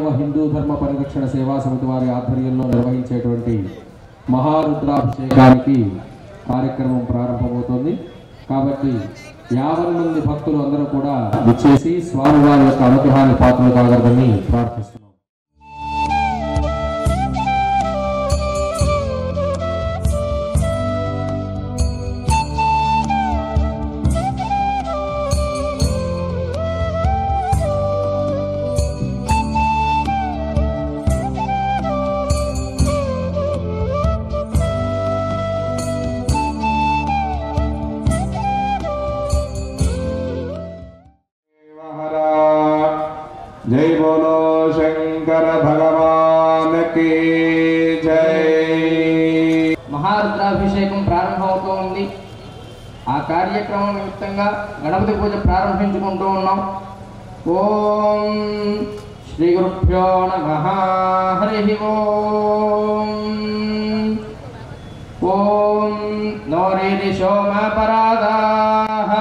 వైష్ణవ హిందూ ధర్మ పరిరక్షణ సేవా సమితి వారి ఆధ్వర్యంలో నిర్వహించేటువంటి మహారుద్రాభిషేకానికి కార్యక్రమం ప్రారంభమవుతోంది. కాబట్టి 50 మంది భక్తులు అందరూ కూడా విచ్చేసి స్వామివారి యొక్క అనుగ్రహాన్ని పాత్రలు కాగలరని ప్రార్థిస్తున్నారు. जय बोलो शंकर भगवान की जय। महारुद्राभिषेकం ప్రారంభమవుతోంది. ఆ కార్యక్రమం నిమిత్తంగా గణపతి పూజ ప్రారంభించుకుంటూ ఉన్నాం. ఓం శ్రీ గురుభ్యో నమః. హరి ఓం. ఓం నోరేది సోమ పరాదాః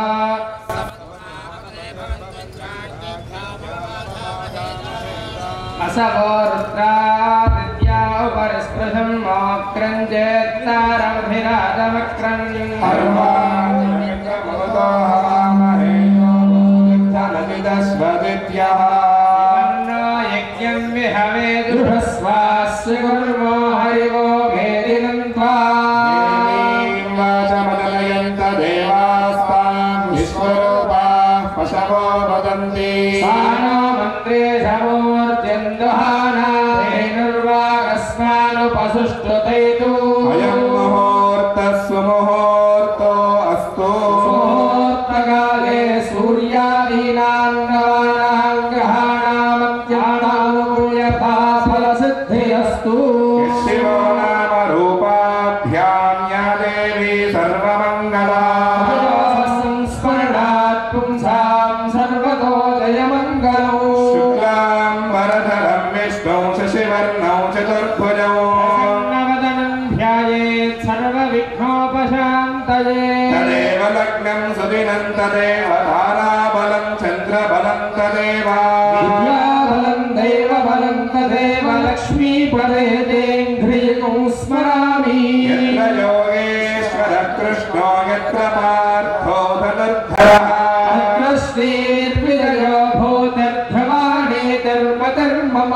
असवोरुद्रादित्या उपरिस्पृशं मोक्रञ्जेत्तारमभिराजवक्रं हर्वाणिमित्रमुतो हवामहे यो भूमिष्ठनदिदस्वदित्यः वन्नो यज्ञं विहवे दुःस्वास्य कुर्मो हरिवो भेदिनं त्वा देवीं वाचमदलयन्त देवास्तां विश्वरूपाः पशवो वदन्ति सानो मन्त्रे धेनुर्वागस्मानुपसुष्टुतैतु अयं मुहूर्तः सुमुहूर्तो अस्तु मुहूर्तकाले सूर्यादीनां नवानां ग्रहाणामत्यानानुकूल्यता फलसिद्धिरस्तु। शिवो नाम रूपाभ्यां या देवी सर्वमङ्गला संस्मरणात् पुंसां सर्वतो जयमङ्गलौ शुक्लां वरदं विष्णौ शशिवर्णौ चतुर्भुजौ प्रसन्नवदनं ध्यायेत् सर्वविघ्नोपशान्तये। तदेव लग्नं सुदिनं तदेव ताराबलं चन्द्रबलं तदेव विद्याबलं दैवबलं तदेव लक्ष्मीपदे तेऽङ्घ्रियकं स्मरामि। यत्र योगेश्वरः कृष्णो यत्र पार्थो धनुर्धरः अत्र श्रीर्विजयो भूतर्भवानेतर्मतर्मम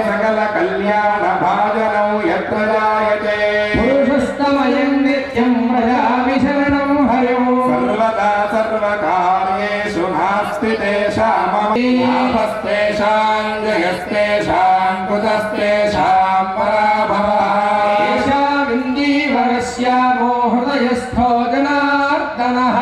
सकलकल्याणभाजनौ यत्र जायते पुरुषस्तमयं नित्यं व्रजामि शरणं हरिं। सर्वदा सर्वकार्येषु नास्ति तेषामस्तेषां जयस्तेषां कुतस्तेषां पराभवः येषामिन्दीवरस्यामो हृदयस्थो जनार्दनः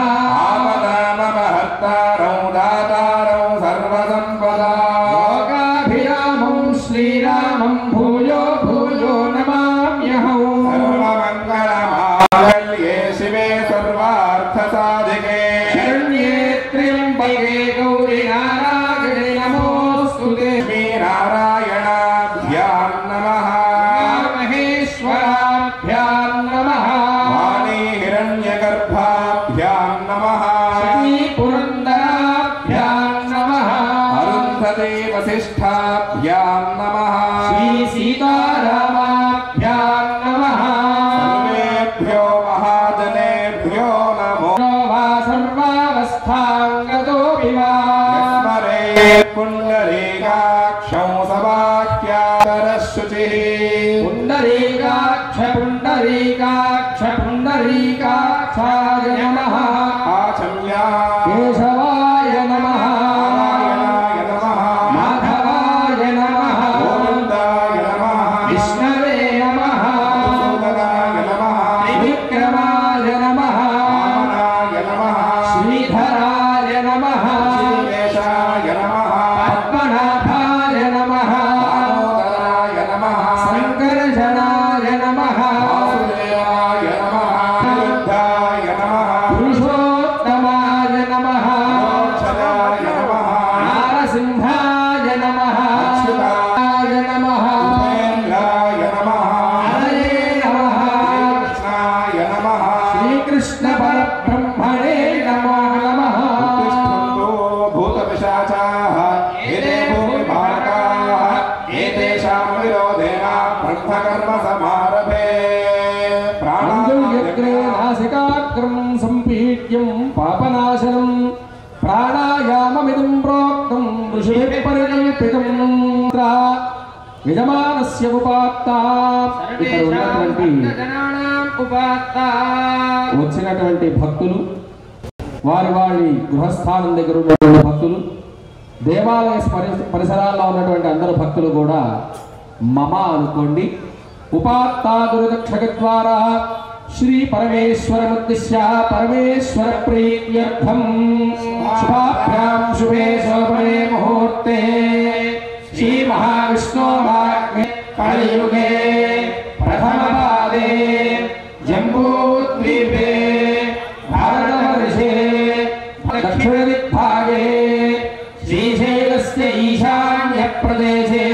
आपदामहर्तारौ दातारौ सर्वसम्पदा लोकाभिरामं श्रीरामं भूयो भूयो नमाम्यहम्। सर्वमङ्गलमाङ्गल्ये शिवे सर्वार्थसाधिके शरण्ये त्र्यम्बके गौरि नारायणे नमोऽस्तुते। श्रीनारायणाभ्यां नमः महेश्वराभ्यां नमः वाणी हिरण्यगर्भाभ्यां नमः श्रीपुरन्दराभ्यां नमः अरुन्धती वसिष्ठाभ्यां नमः श्रीसीतारामाभ्यां नमः सर्वेभ्यो महाजनेभ्यो नमो वा सर्वावस्थाङ्गतो विवा पुण्डरीकाक्षौ सवाक्यातरशुचिः पुण्डरीकाक्ष पुण्डरीकाक्ष पुण्डरीकाक्षाय नमः आचम्या केशवाय नमः नारायणाय नमः माधवाय नमः गोविन्दाय नमः विष्णवे नमः मधुसूदनाय नमः त्रिविक्रमाय नमः वामनाय नमः श्रीधराय नमः श्रीकेशाय नमः पद्मनाभाय नमः दामोदराय नमः యజమానస్య ఉపాత్త. ఇక్కడ ఉన్నటువంటి వచ్చినటువంటి భక్తులు, వారి గృహస్థానం దగ్గర ఉన్నటువంటి భక్తులు, దేవాలయ పరిసరాల్లో ఉన్నటువంటి అందరు భక్తులు కూడా మమ అనుకోండి. ఉపాత్తా దుర్దక్షక ద్వారా శ్రీ పరమేశ్వరముద్దిశ్య పరమేశ్వర ప్రీత్యర్థం శుభాభ్యాం శుభే శోభనే ముహూర్తే శ్రీ మహావిష్ణోర్వాగ్నే కలియుగే ప్రథమపాదే జంబూద్వీపే భారతవర్షే దక్షిణదిగ్భాగే శ్రీశైలస్య ఈశాన్య ప్రదేశే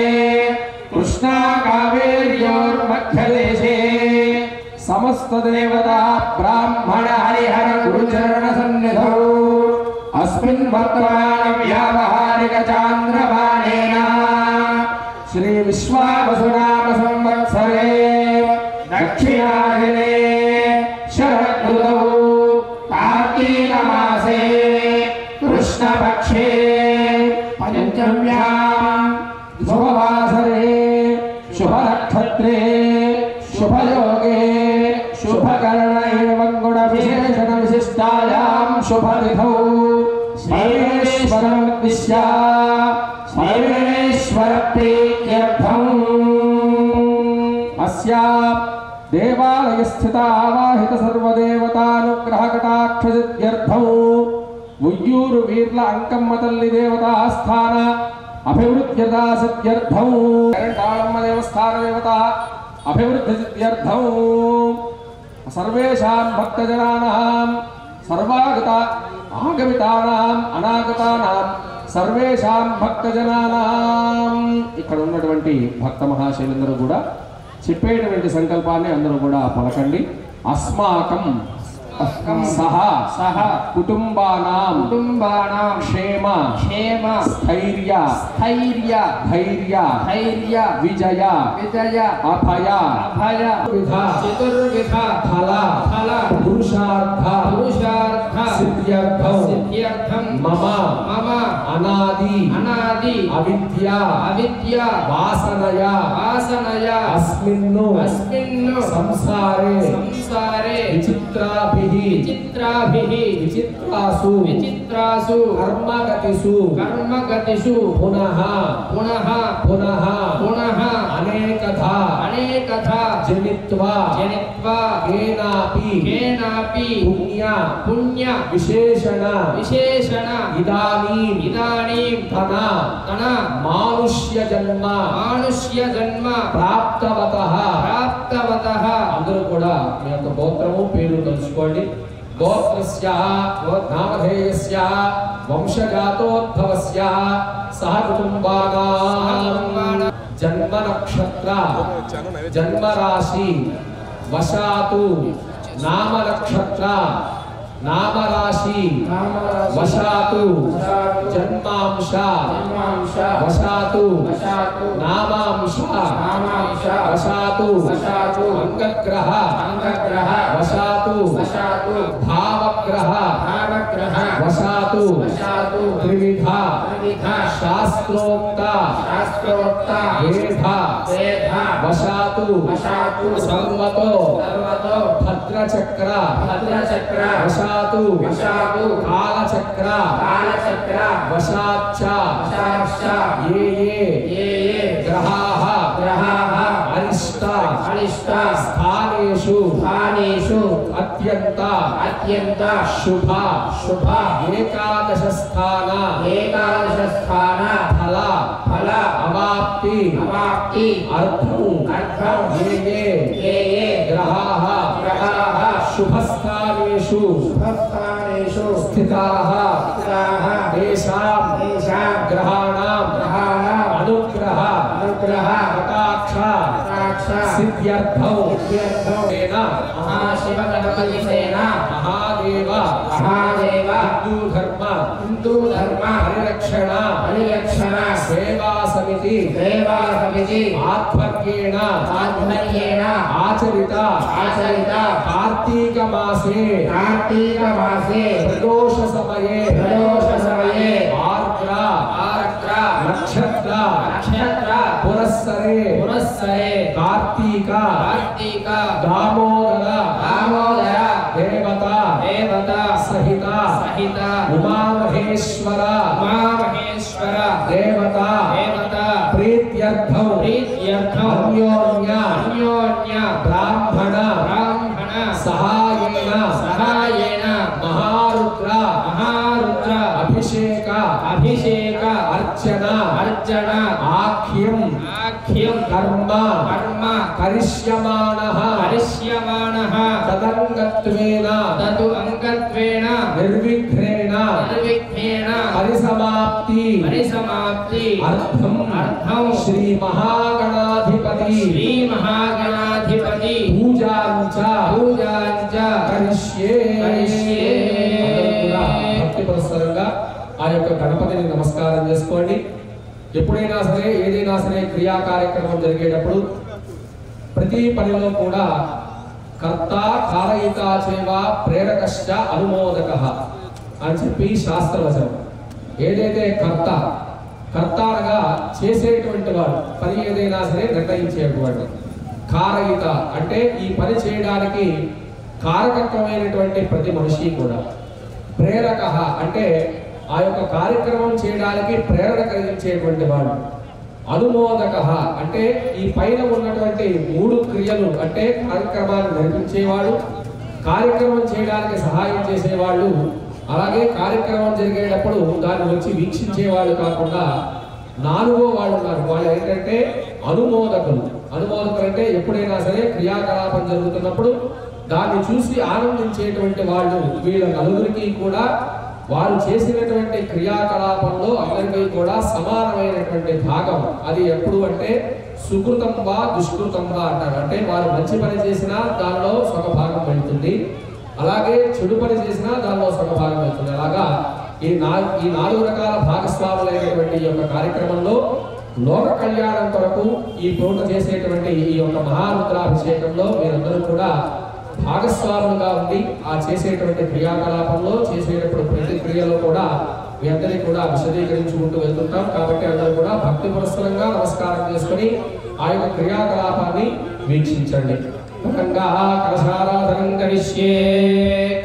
కృష్ణా కావేర్యోర్మధ్యదేశే సమస్త దేవతా బ్రాహ్మణ హరిహర గురుచరణ సన్నిధౌ అస్మిన్ వర్తమాన వ్యావహారిక చాంద్రమానేన శ్రీ విశ్వావసునామ సంవత్సరే దక్షిణాయనే శరదృతౌ కార్తీక మాసే కృష్ణపక్షే పంచమ్యాం శుభవాసరే శుభనక్షత్రే శుభయోగే శుభకరణైర్వంగుణ విశేషణ విశిష్టాయాం శుభతిథౌ పరమేశ్వరముద్దిశ్య పరమేశ్వర ప్రీత్యర్థం అస్యా దేవాలయ స్థిత ఆవాహిత సర్వదేవతానుగ్రహ కటాక్ష సిద్ధ్యర్థం ఉయ్యూరు వీర్ల అంకమ్మ తల్లి దేవతాస్థాన అభివృద్ధ్యతా సిద్ధ్యర్థం కరంటాళమ్మ దేవస్థాన దేవత అభివృద్ధి సిద్ధ్యర్థం సర్వేషాం భక్తజనానాం సర్వాగత ఆగమితానాం అనాగతానాం సర్వేషాం భక్తజనానాం. ఇక్కడ ఉన్నటువంటి భక్త మహాశైలందరూ కూడా చెప్పేటువంటి సంకల్పాన్ని అందరూ కూడా పలకండి. అస్మాకం సహ కుటుంబానాం క్షేమ స్థైర్య ధైర్య విజయ అభయ చతుర్విధ ఫల పురుషార్థ సిద్ధ్యర్థం మమ అనాది అవిద్య వాసనయ అస్మిన్ను సంసారే విచిత్రాసు కర్మగతిషు పునః అనేకథా జనిత్వా కేనాపి పుణ్య విశేషణ ఇదానీం తన మానుష్య జన్మ ప్రాప్తవతః అందరూ కూడా మీ యొక్క గోత్రము పేరు తెలుసుకోండి. గోత్రస్య నామధేయస్య వంశజాతోద్భవస్య సహ కుటుంబానాం జన్మ నక్షత్ర జన్మరాశి వశాతు నామ నక్షత్ర నామరాశి వశాతు జన్మాంశ వశాతు నామాంశ వశాతు అంగగ్రహ వశాతు భావగ్రహ వశాతు త్రివిధ శాస్త్రోక్త వేద వశాతు సర్వతో భద్రచక్ర వశాతు కాలచక్ర వశాచ్చ ఏ గ్రహాః అరిష్ట స్థానేషు అత్యంత శుభ ఏకాదశ స్థాన ఫల అవాప్తి అర్థం ఏ గ్రహాః శుభస్థానేషు స్థితాః తేషాం గ్రహాణాం అనుగ్రహ కటాక్ష సిద్ధ్యర్థం మహాదేవ హిందూ ధర్మ పరిరక్షణ సేవా సమితి ఆధ్వర్యేణ ఆచరిత కార్తీక మాసే ప్రదోష సమయే ఆర్ద్ర నక్షత్ర పురస్కార పురస్సరే కార్తీక దామోదర దేవత సహిత ఉమామహేశ్వర దేవత ప్రీత్యర్థం అన్యోన్య బ్రాహ్మణ సహాయేన మహారుద్ర అభిషేక అర్చన ఆఖ్యం కర్మ కరిష్యమాణః తదంగత్వేన నిర్విఘ్నేన పరిసమాప్తి అర్థం శ్రీ మహాగణాధిపతి పూజాంచ కరిష్యే. భక్తి పురస్సరంగా ఆ యొక్క గణపతిని నమస్కారం చేసుకోండి. ఎప్పుడైనా సరే ఏదైనా సరే క్రియా కార్యక్రమం జరిగేటప్పుడు ప్రతి పనిలో కూడా కర్త కారయిత చేవ ప్రేరకశ్చ అనుమోదకః అని చెప్పి శాస్త్రవచనం. ఏదైతే కర్త అనగా చేసేటువంటి వాడు, పని ఏదైనా సరే నిర్ణయించేటువంటి. కారయిత అంటే ఈ పని చేయడానికి కారకత్వమైనటువంటి ప్రతి మనిషి కూడా. ప్రేరకః అంటే ఆ యొక్క కార్యక్రమం చేయడానికి ప్రేరణ కలిగించేటువంటి వాడు. అనుమోదకః అంటే ఈ పైన ఉన్నటువంటి 3 క్రియలు అంటే కార్యక్రమాన్ని నడిపించేవాడు, కార్యక్రమం చేయడానికి సహాయం చేసేవాళ్ళు, అలాగే కార్యక్రమం జరిగేటప్పుడు దాన్ని వచ్చి వీక్షించేవాళ్ళు కాకుండా 4వ వాళ్ళు ఉన్నారు. వాళ్ళు ఏంటంటే అనుమోదకులు. అనుమోదకులు అంటే ఎప్పుడైనా సరే క్రియాకలాపం జరుగుతున్నప్పుడు దాన్ని చూసి ఆనందించేటువంటి వాళ్ళు. వీళ్ళ నలుగురికి కూడా వారు చేసినటువంటి క్రియాకలాపంలో అందరికీ కూడా సమానమైనటువంటి భాగం. అది ఎప్పుడు అంటే సుకృతం వా దుష్కృతం వా అంటారు. అంటే వారు మంచి పని చేసినా దానిలో సగ భాగం వెళ్తుంది, అలాగే చెడు పని చేసినా దానిలో సగ భాగం వెళ్తుంది. అలాగా ఈ 4 రకాల భాగస్వాములైనటువంటి ఈ యొక్క కార్యక్రమంలో లోక కళ్యాణం కొరకు ఈ పూట చేసేటువంటి ఈ యొక్క మహారుద్రాభిషేకంలో మీరందరూ కూడా భాగస్వాములుగా ఉండి ఆ చేసేటువంటి క్రియాకలాపంలో చేసేటప్పుడు ప్రతి క్రియలో కూడా మీ అందరినీ కూడా విశదీకరించుకుంటూ వెళ్తుంటాం. కాబట్టి అందరూ కూడా భక్తి పురస్సరంగా నమస్కారం చేసుకుని ఆ యొక్క క్రియాకలాపాన్ని వీక్షించండి. కలశారాధనం కరిష్యే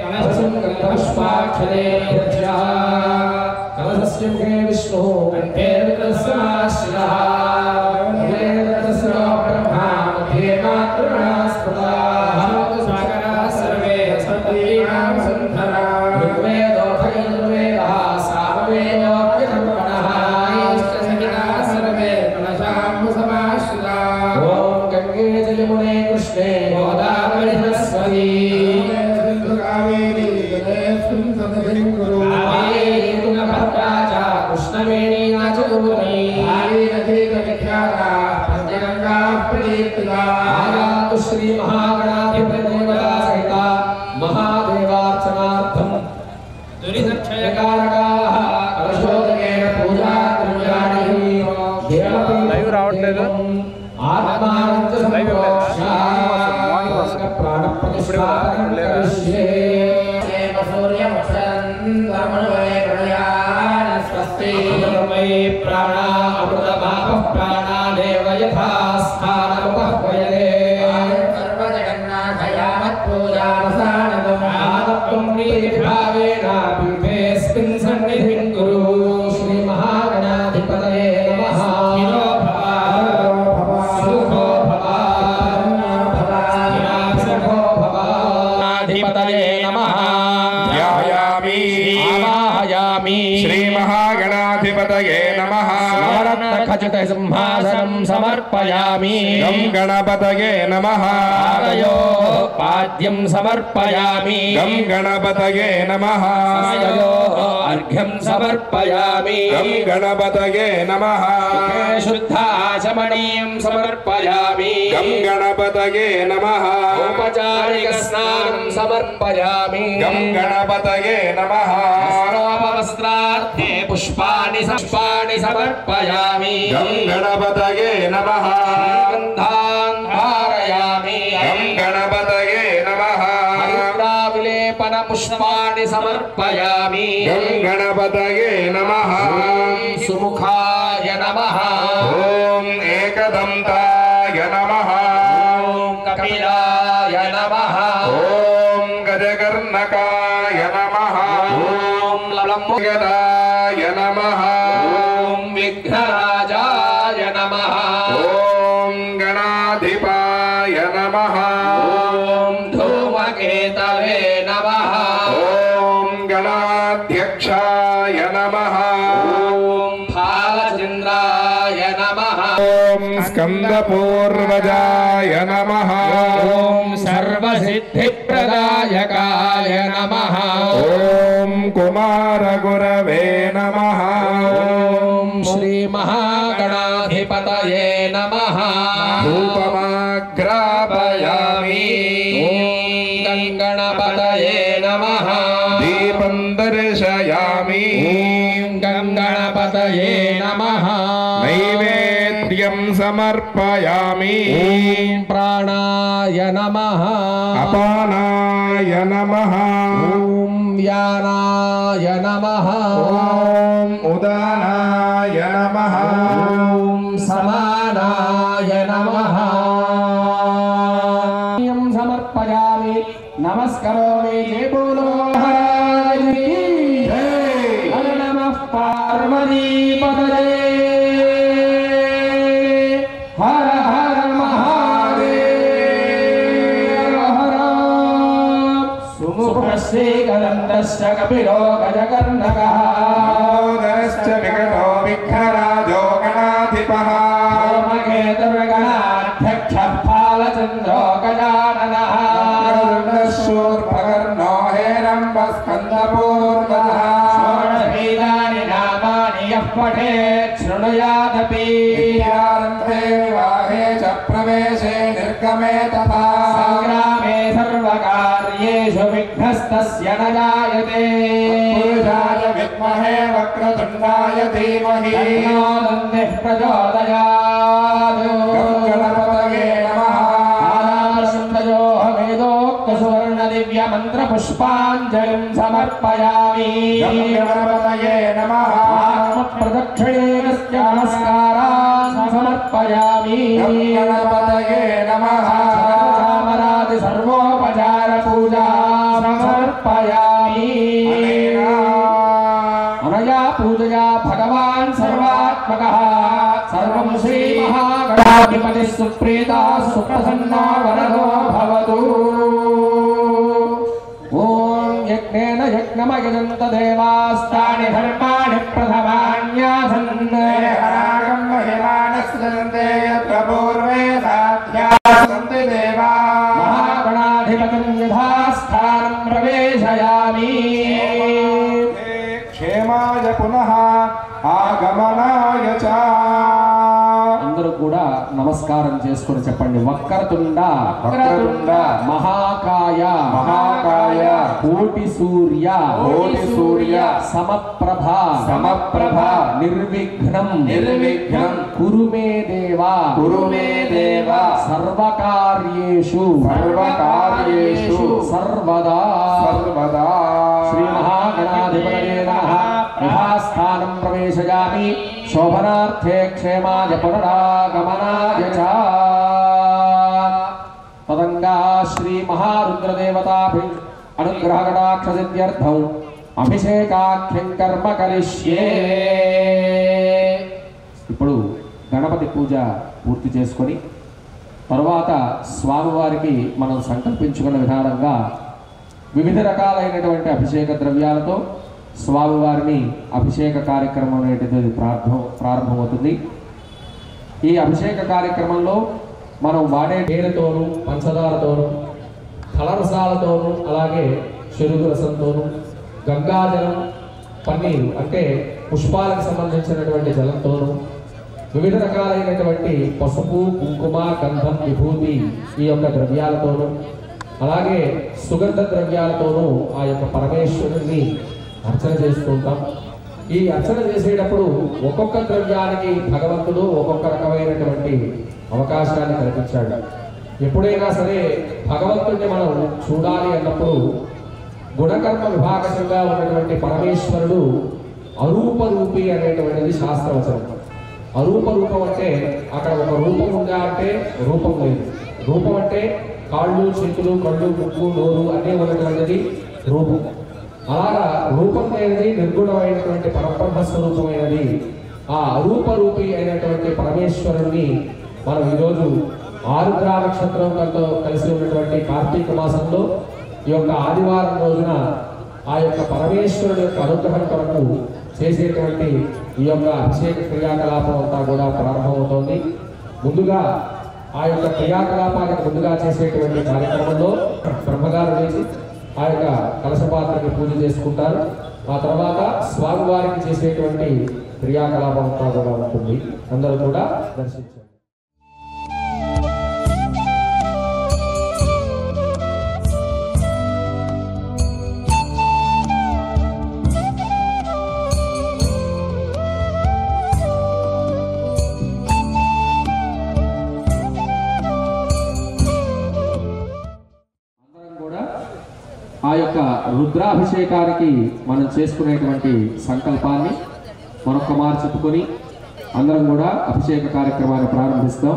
కలశం పుష్పాక్షరే కలశస్య ముఖే విష్ణు కంఠే రుద్రస్యాశ్రః శ్రీ మహాగణాధిపతి దేవతా సహిత మహాదేవార్చనార్థం దురితక్షయకారకాః కలశోదకేన పూజా ద్రవ్యాణి లైవ్ రావట్లేదు. ఆత్మానంద సంప్రోక్ష ప్రాణ ప్రతిష్ఠాపనం కరిష్యే. ప్రాణ అమృత పాప ప్రాణాదేవ యథా స్థానముపహ్వయతే శ్రీ మహాగణాధిపతయే నమః. శ్రీ మహాగణాధిపతయే నమః. ఖచిత సింహాసనం సమర్పయామి. గం గణపతయే నమః. పాద్యం సమర్పయామి. గం గణపతయే నమః. అర్ఘ్యం సమర్పయామి. గం గణపతయే నమః. శుద్ధాచమనీయం సమర్పయామి. గం గణపతయే నమః. ఔపచారిక స్నానం సమర్పయామి. గం గణపతయే నమః. వస్త్రార్థే పుష్పాణి సమర్పయామి. గం గణపతయే నమః. గంధాన్ ధారయామి. గం గణపతయే నమః. విలేపన పుష్పాణి సమర్పయామి. గం గణపతయే నమః. సుముఖాయ నమః. ఓం ఏక एकदन्ताय नमः ॐ कपिलाय नमः ॐ गजकर्णकाय नमः ॐ लम्बोदराय नमः ॐ विघ्नराजाय नमः ॐ गणाधिपाय नमः ॐ धूमकेतवे नमः ॐ गणाध्यक्षाय नमः ॐ फालचन्द्राय नमः ॐ स्कन्दपूर्वजाय नमः ॐ सर्वसिद्धिप्रदायकाय नमः ॐ कुमारगुरवे नमः ॐ श्रीमहागणाधिपतये नमः धूपमाग्रापयामि ॐ गणपतये नमः दीपं दर्शयामि ॐ गणपतये नमः नैवेद्यं समर्पयामि ॐ प्राणाय नमः अपानाय नमः ॐ व्यानाय नमः ॐ उदानाय नमः ॐ समानाय नमः समर्पयामि नमस्करोमि जय बोलो महाराज की जय हर नमः पार्वतीपतये हर हर महादेव हर सुमुखस्य गलन्दस्य कपिलो गजकर्णकः मोदश्च विकटो विघ्नराजो गणाधिपः सोमकेतुर्गणाध्यक्षः फालचन्द्रो गजाननः शूर्पकर्णो हेरम्बस्कन्दपूर्वः षोडशवेदानि नामानि यः पठेत् शृणुयादपि विद्यारम्भे विवाहे च प्रवेशे निर्गमे तथा सङ्ग्रामे सर्वकार्येषु विघ्नस्तस्य न जायते पुरुषाय विद्महे वक्रतुण्डाय धीमहि तन्नो दन्तिः प्रचोदयात् गणपतये नमः दिव्यमन्त्रपुष्पाञ्जलिं समर्पयामि गणपतये नमः आत्मप्रदक्षिणेनस्य नमस्कारान् समर्पयामि गणपतये नमः चामरादि सर्वोपचारपूजा समर्पयामि अनया पूजया भगवान् सर्वात्मकः सर्वं श्रीमहागणाधिपतिः सुप्रीतः सुप्रसन्नो वरदो भवतु ॐ यज्ञेन यज्ञमयजन्त देवास्तानि धर्माणि प्रथमान्यासन् हरागं महिमानस्सन्ते यत्र पूर्वे साध्या सन्ति देवाः महागणाधिपतिं यथास्थानं प्रवेशयामि क्षेमाय पुनः आगमनाय च అందరూ కూడా నమస్కారం చేసుకొని చెప్పండి. వక్రతుండ వక్రతుండ మహాకాయ మహాకాయ కోటి సూర్య కోటి సూర్య సమప్రభ సమప్రభ నిర్విఘ్నం నిర్విఘ్నం కురు మే దేవా కురు మే దేవ సర్వకార్యేషు సర్వకార్యేషు సర్వదా సర్వదా శ్రీ మహాగణాధిపతయే నమః. యథాస్థానం ప్రవేశయామి. శోభనార్థే క్షేమాయ పునరాగమనాయ చ. తదంగా శ్రీ మహారుద్రదేవతాభి అనుగ్రహకటాక్ష సిద్ధ్యర్థం అభిషేకాఖ్యం కర్మ కరిష్యే. ఇప్పుడు గణపతి పూజ పూర్తి చేసుకొని తరువాత స్వామివారికి మనం సంకల్పించుకున్న విధానంగా వివిధ రకాలైనటువంటి అభిషేక ద్రవ్యాలతో స్వామివారిని అభిషేక కార్యక్రమం అనేటువంటిది ప్రారంభమవుతుంది. ఈ అభిషేక కార్యక్రమంలో మనం వాడే నీళ్ళతోనూ పంచదారతోనూ ఫలరసాలతోనూ అలాగే చెరుకు రసంతోనూ గంగాజలం పన్నీరు అంటే పుష్పాలకు సంబంధించినటువంటి జలంతోనూ వివిధ రకాలైనటువంటి పసుపు కుంకుమ గంధం విభూతి ఈ యొక్క ద్రవ్యాలతోనూ అలాగే సుగంధ ద్రవ్యాలతోనూ ఆ యొక్క పరమేశ్వరుని అర్చన చేసుకుంటాం. ఈ అర్చన చేసేటప్పుడు ఒక్కొక్క ద్రవ్యానికి భగవంతుడు ఒక్కొక్క రకమైనటువంటి అవకాశాన్ని కల్పించాడు. ఎప్పుడైనా సరే భగవంతుడిని మనం చూడాలి అన్నప్పుడు గుణకర్మ విభాగంగా ఉన్నటువంటి పరమేశ్వరుడు అరూప రూపి అనేటువంటిది శాస్త్రవచనం. అరూప రూపం అంటే అక్కడ ఒక రూపం అంటే రూపం లేదు. రూపం అంటే కాళ్ళు, చేతులు, కళ్ళు, ముక్కు, నోరు అన్నీ ఉన్నటువంటిది రూపం. అలాగా రూపం అనేది నిర్గుణమైనటువంటి పరబ్రహ్మ స్వరూపమైనది. ఆ అరూపరూపి అయినటువంటి పరమేశ్వరుణ్ణి మనం ఈరోజు ఆరుద్ర నక్షత్రంతో కలిసి ఉన్నటువంటి కార్తీక మాసంలో ఈ యొక్క ఆదివారం రోజున ఆ యొక్క పరమేశ్వరుడు యొక్క అనుగ్రహం కొరకు చేసేటువంటి ఈ యొక్క అభిషేక క్రియాకలాపం అంతా కూడా ప్రారంభమవుతోంది. ముందుగా ఆ యొక్క క్రియాకలాపానికి ముందుగా చేసేటువంటి కార్యక్రమంలో బ్రహ్మగారు లేచి ఆ యొక్క కలశపాత్రకి పూజ చేసుకుంటారు. ఆ తర్వాత స్వామివారికి చేసేటువంటి క్రియాకలాపం అంతా కూడా ఉంటుంది. అందరూ కూడా దర్శించారు. ఆ యొక్క రుద్రాభిషేకానికి మనం చేసుకునేటువంటి సంకల్పాన్ని మరొక మారు చెప్పుకొని అందరం కూడా అభిషేక కార్యక్రమాన్ని ప్రారంభిస్తాం.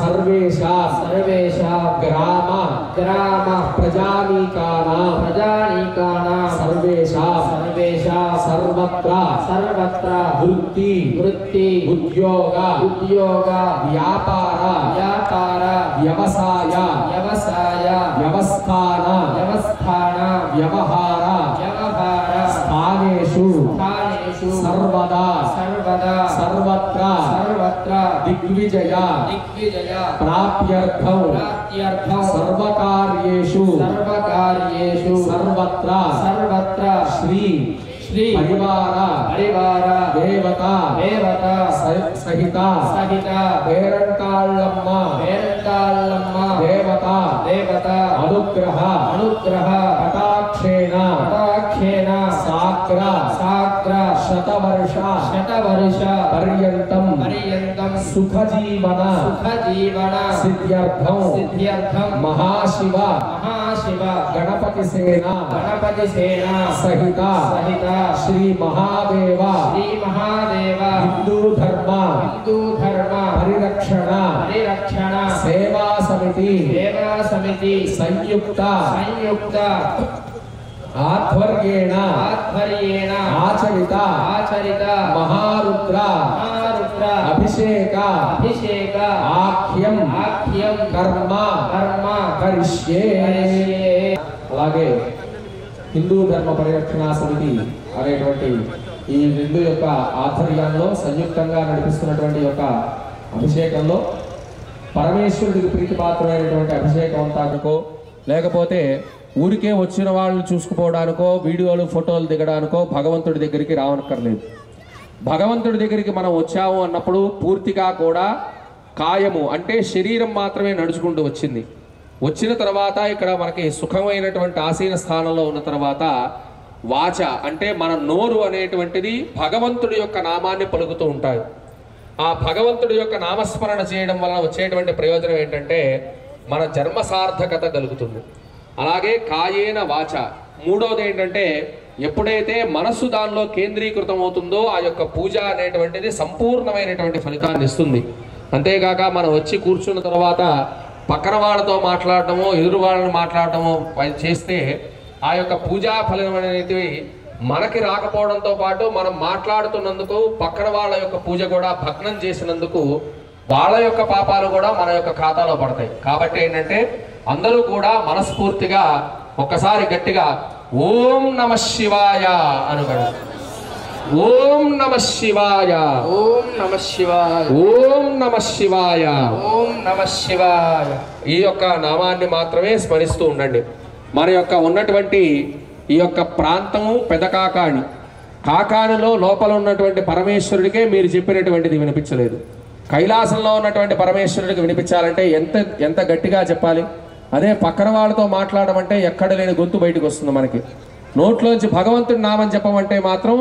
సర్వేషాం గ్రామ ప్రజానీకానాం సర్వేషాం సర్వత్ర వృత్తి ఉద్యోగ వ్యాపార వ్యవసాయ వ్యవస్థాన వ్యవహార స్థానేషు సర్వదా సర్వత్ర దిగ్విజయ ప్రాప్త్యర్థం సర్వకార్యేషు సర్వత్ర శ్రీ పరివార దేవత సహిత పేరంటాళ్ళమ్మ దేవత అనుగ్రహ కటాక్షేణ సాగ్ర శతవర్ష పర్యంతం సుఖజీవన సిద్ధ్యర్థం మహాశివ గణపతి సేన సహిత శ్రీ మహాదేవ హిందూ ధర్మ పరిరక్షణ సేవా సమితి సంయుక్త ఆధ్వర్యేణ ఆచరిత మహారుద్ర అభిషేక ఆఖ్యం కర్మ కరిష్యే. అలాగే హిందూ ధర్మ పరిరక్షణ సమితి అనేటువంటి ఈ రెండు యొక్క ఆధ్వర్యంలో సంయుక్తంగా నడిపిస్తున్నటువంటి యొక్క అభిషేకంలో పరమేశ్వరుడికి ప్రీతిపాత్రమైనటువంటి అభిషేకం అంతాకో లేకపోతే ఊరికే వచ్చిన వాళ్ళని చూసుకుపోవడానికో వీడియోలు ఫోటోలు దిగడానికో భగవంతుడి దగ్గరికి రావనక్కర్లేదు. భగవంతుడి దగ్గరికి మనం వచ్చాము అన్నప్పుడు పూర్తిగా కూడా కాయము అంటే శరీరం మాత్రమే నడుచుకుంటూ వచ్చిన తర్వాత ఇక్కడ మనకి సుఖమైనటువంటి ఆసీన స్థానంలో ఉన్న తర్వాత వాచ అంటే మన నోరు అనేటువంటిది భగవంతుడి యొక్క నామాన్ని పలుకుతూ ఉంటాయి. ఆ భగవంతుడి యొక్క నామస్మరణ చేయడం వలన వచ్చేటువంటి ప్రయోజనం ఏంటంటే మన జన్మ సార్థకత కలుగుతుంది. అలాగే కాయేన వాచ మూడవది ఏంటంటే ఎప్పుడైతే మనస్సు దానిలో కేంద్రీకృతం అవుతుందో ఆ యొక్క పూజ అనేటువంటిది సంపూర్ణమైనటువంటి ఫలితాన్ని ఇస్తుంది. అంతేగాక మనం వచ్చి కూర్చున్న తర్వాత పక్కన వాళ్ళతో మాట్లాడటమో ఎదురు వాళ్ళని మాట్లాడటమో చేస్తే ఆ యొక్క పూజా ఫలం అనేది మనకి రాకపోవడంతో పాటు మనం మాట్లాడుతున్నందుకు పక్కన వాళ్ళ యొక్క పూజ కూడా భగ్నం చేసినందుకు వాళ్ళ యొక్క పాపాలు కూడా మన యొక్క ఖాతాలో పడతాయి. కాబట్టి ఏంటంటే అందరూ కూడా మనస్ఫూర్తిగా ఒక్కసారి గట్టిగా ఓం నమః శివాయ అనుకోండి. ఓం నమః శివాయ, ఓం నమః శివాయ, ఓం నమః శివాయ, ఓం నమః శివాయ ఈ యొక్క నామాన్ని మాత్రమే స్మరిస్తూ ఉండండి. మన యొక్క ఉన్నటువంటి ఈ యొక్క ప్రాంతము పెదకాకాణి. కాకానిలో లోపల ఉన్నటువంటి పరమేశ్వరుడికే మీరు చెప్పినటువంటిది వినిపించలేదు. కైలాసంలో ఉన్నటువంటి పరమేశ్వరుడికి వినిపించాలంటే ఎంత గట్టిగా చెప్పాలి. అదే పక్కన వాళ్ళతో మాట్లాడమంటే ఎక్కడ లేని గొంతు బయటకు వస్తుంది. మనకి నోట్లోంచి భగవంతుడి నామం చెప్పమంటే మాత్రం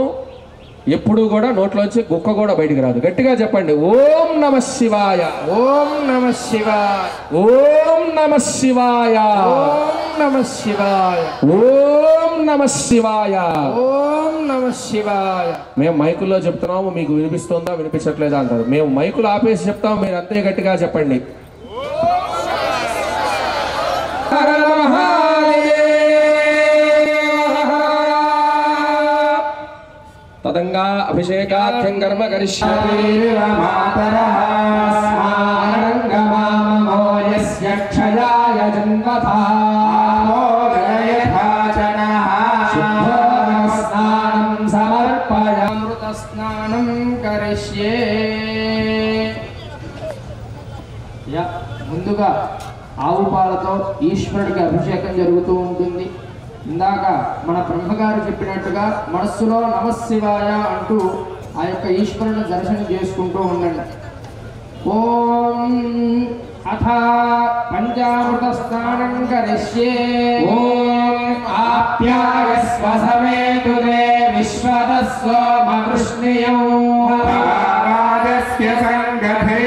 ఎప్పుడు కూడా నోట్లోంచి గుక్క కూడా బయటికి రాదు. గట్టిగా చెప్పండి, ఓం నమ శివాయ, ఓం నమ శివాయ, ఓం నమ శివాయ, ఓం నమ శివాయ, ఓం నమ శివాయ. ఓం నమ శివాయ. మేము మైకుల్లో చెప్తున్నాము, మీకు వినిపిస్తుందా వినిపించట్లేదా అంటారు. మేము మైకులు ఆపేసి చెప్తాము, మీరు అంతే గట్టిగా చెప్పండి. హర మహాదేవ. తదంగా అభిషేకాఖ్యం కర్మ కరిష్యామి. క్షయాయ జన్మథా స్నానం సమర్పయామృత స్నానం కరిష్యే. ముందుగా ఆవు పాలతో ఈశ్వరుడికి అభిషేకం జరుగుతూ ఉంటుంది. ఇందాక మన బ్రహ్మగారు చెప్పినట్టుగా మనస్సులో నమశివాయ అంటూ ఆ యొక్క ఈశ్వరుని దర్శనం చేసుకుంటూ ఉండండి. ఓం అథ పంచామృత స్నానం కరిష్యే. ఓం ఆప్యాయస్వ సవేతుదే విశ్వదస్సోమవృష్ణియం సంగతే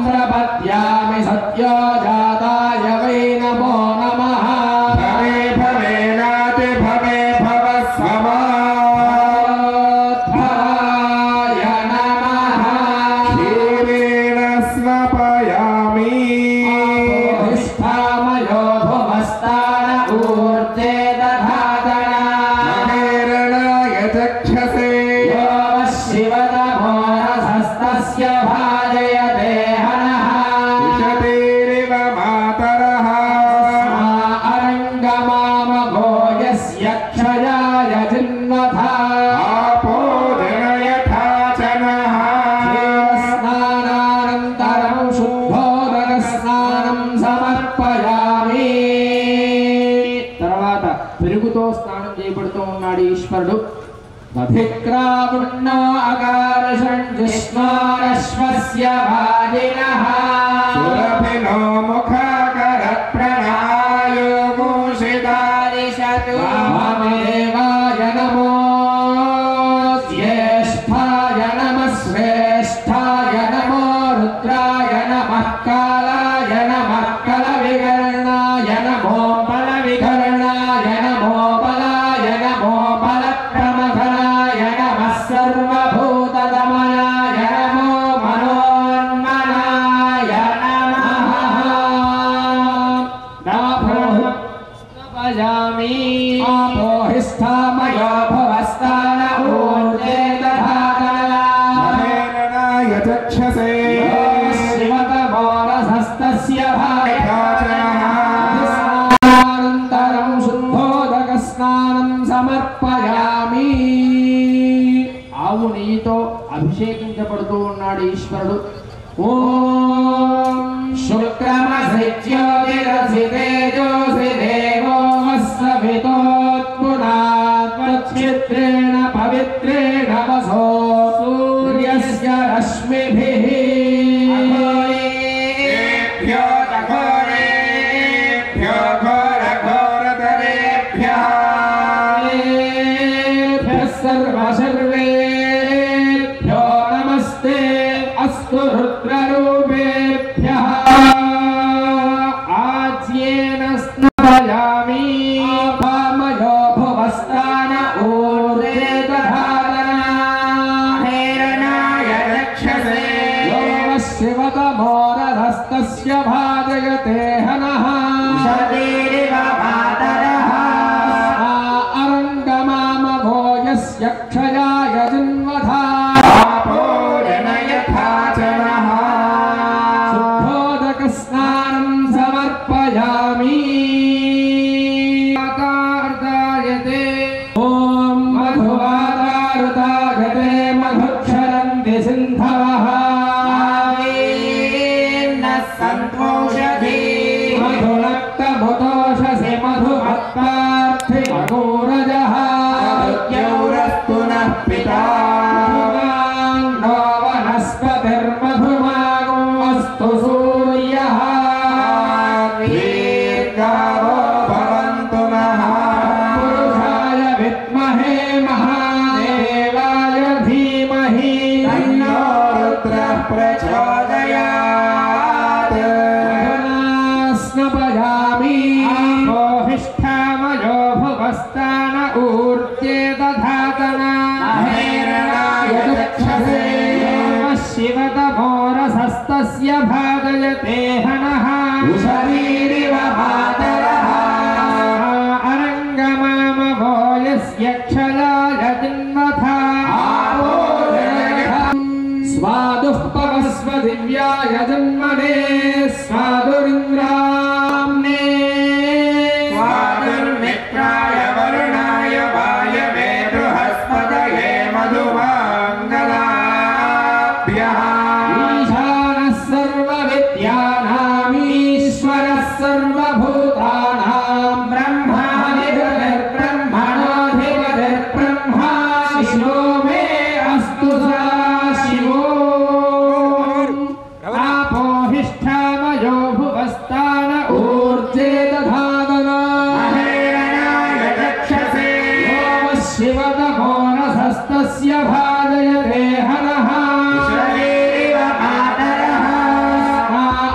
ప్రపద్యామి సత్యో జాతాయ వై నమో నమః. భవే భవేనాతి భవే భవస్వమాయ నమః. క్షీరేణ స్నపయామి. స్థామయో భువస్థాన ఊర్జే దధాతన. మహేరణాయ చక్షసే శివతమోరసస్తస్య భాజయతే హనః. విశతేరివ మాతరః. అరంగమామభో యస్య క్షయాయ జిన్వథా. ఆపో జనయథా చనః. స్నానానంతరం శుద్ధోదక స్నానం సమర్పయామి. తర్వాత పెరుగుతో స్నానం చేయబడుతూ ఉన్నాడు ఈశ్వరుడు. అభిక్రామున్నో అకారషణ్ జిష్ణోరశ్వస్య వాజినః. సురభినో ముఖాకర ప్రణాయో భూషితారిషతు. వామదేవాయ నమో జ్యేష్ఠాయ నమః శ్రేష్ఠాయ నమో రుద్రాయ నమః కాలాయ నమః కలవికర్ణాయ నమో బలవికర్ణాయ నమో బలాయ నమో బలప్రమథనాయ నమః సర్వభూతదమనాయ నమో మనోన్మనాయ నమః. నమః ఆపోహిస్థామయో భవస్థాన ఊర్జే దధాతన. మహేరణాయ చక్షసే శివతమోరసస్తస్య భాజయనంతరం శుద్ధోదక స్నానం సమర్పయామి. ఆవు నెయ్యితో అభిషేకించబడుతూ ఉన్నాడు ఈశ్వరుడు. ఓం శుక్రమసిజ్యోతిరసి తేజోసి దేవో వస్సవితోత్పునాత్వచ్చిత్రేణ పవిత్రేణ వసో సూర్యస్య రశ్మిభిః. ఏభ్యో ఘోరేభ్యో ఘోరఘోరతరేభ్యః సర్వసర్వేభ్యో నమస్తే అస్తు రుద్రరూపేభ్యః. ఆజ్యేన స్నాపయామి. పామయో భువస్థాన ఊర్జే దధాతన. హేరణాయ చక్షసే శివతమోరధస్తస్య భాజయతే హనః. విశతేరివ మాతరః. అరంగమామభో యస్య క్షయాయ జిన్వథా. ఆపో జనయథా చనః. శుద్ధోదక స్నానం సమర్పయామి. ఆకార్దాయతే. ఓం మధువాదారుతాగతే మధుక్షరంతి సింధవః. మధురక్తముతోషసి మధుమత్పార్థిమగోరజః. ఆరోగ్యౌరస్తు నః పితా. మధుమాన్నో వనస్పతిర్మధుమాగో అస్తు సూర్యః. దీర్ఘావో భవంతు నః. పురుషాయ విద్మహే మహాదేవాయ प्रचोदयात् स्नपयामि मोहिष्ठामयो भुवस्तान ऊर्जे दधातना महेरणाय चक्षसे शिवतमोरसस्तस्य भादयते हनः उषरीरिव मातरः अरङ्गमामवो यस्य क्षयाय जिन्मथा स्वादुः पवस्व दिव्याय जन्मने स्वादुरिन्द्राम्ने स्वादुर्मित्राय वरुणाय वायवे बृहस्पतये मधुमाङ्गलाभ्यः ईशानः सर्वविद्यानामीश्वरः सर्वभूतानां ब्रह्माधिपतिर्ब्रह्मणोऽधिपतिर्ब्रह्मा शिवो मे अस्तु सदाशिवो आपोहिष्ठामयो भुवस्तान ऊर्जे दधातना महेरणाय चक्षसे शिवतमोरसस्तस्य भाजयते हनः उषरीरिव मातरः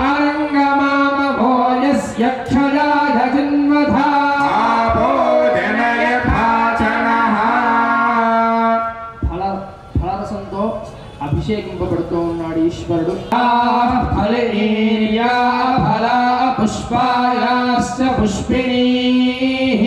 अरङ्गमामवो यस्य क्षयाय जिन्मथा आपो जनयथाचनः ఫలరసంతో అభిషేకింపబడుతూ ఉన్నాడు ఈశ్వరుడు. ఫలేర్యా ఫలా పుష్పాయాశ్చ పుష్పిణీః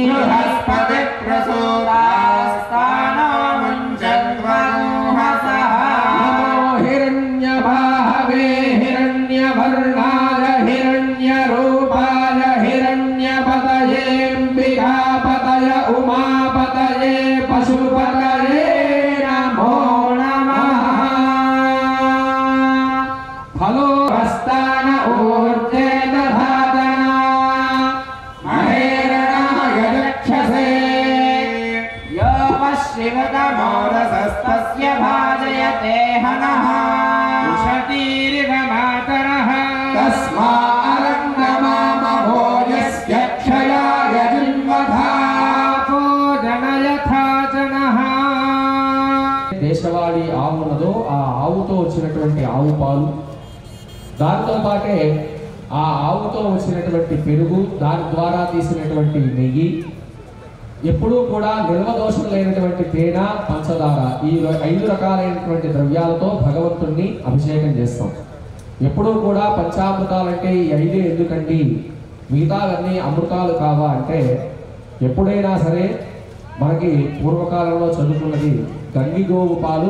బృహస్పతి ప్రసూతాస్తానో ముంచన్వన్హసః నమో హిరణ్యబాహవే హిరణ్యవర్ణాయ హిరణ్యరూపాయ హిరణ్యపతయేऽంబికాపతయ ఉమాపతయే పశుపతయే నమో నమః ఫలో హస్తాన ఊర్జే దధాతనా మహేరణాయ చక్షసే యో శివతమోరసస్తస్య భాజయతే హనః ఉషతీరివ మాతరః తస్మా అరంగమామభో యస్య క్షయాయ జిన్మథా దేశవాళీ ఆవు ఉన్నదో ఆ ఆవుతో వచ్చినటువంటి ఆవు పాలు, దాంతో పాటే ఆ ఆవుతో వచ్చినటువంటి పెరుగు, దాని ద్వారా తీసినటువంటి నెయ్యి, ఎప్పుడూ కూడా నిల్వదోషం లేనటువంటి తేనె, పంచదార, ఈ 5 రకాలైనటువంటి ద్రవ్యాలతో భగవంతుణ్ణి అభిషేకం చేస్తాం. ఎప్పుడూ కూడా పంచామృతాలంటే ఈ 5 ఎందుకండి, మిగతావన్నీ అమృతాలు కావా అంటే, ఎప్పుడైనా సరే మనకి పూర్వకాలంలో చదువుకున్నది గంగిగోవు పాలు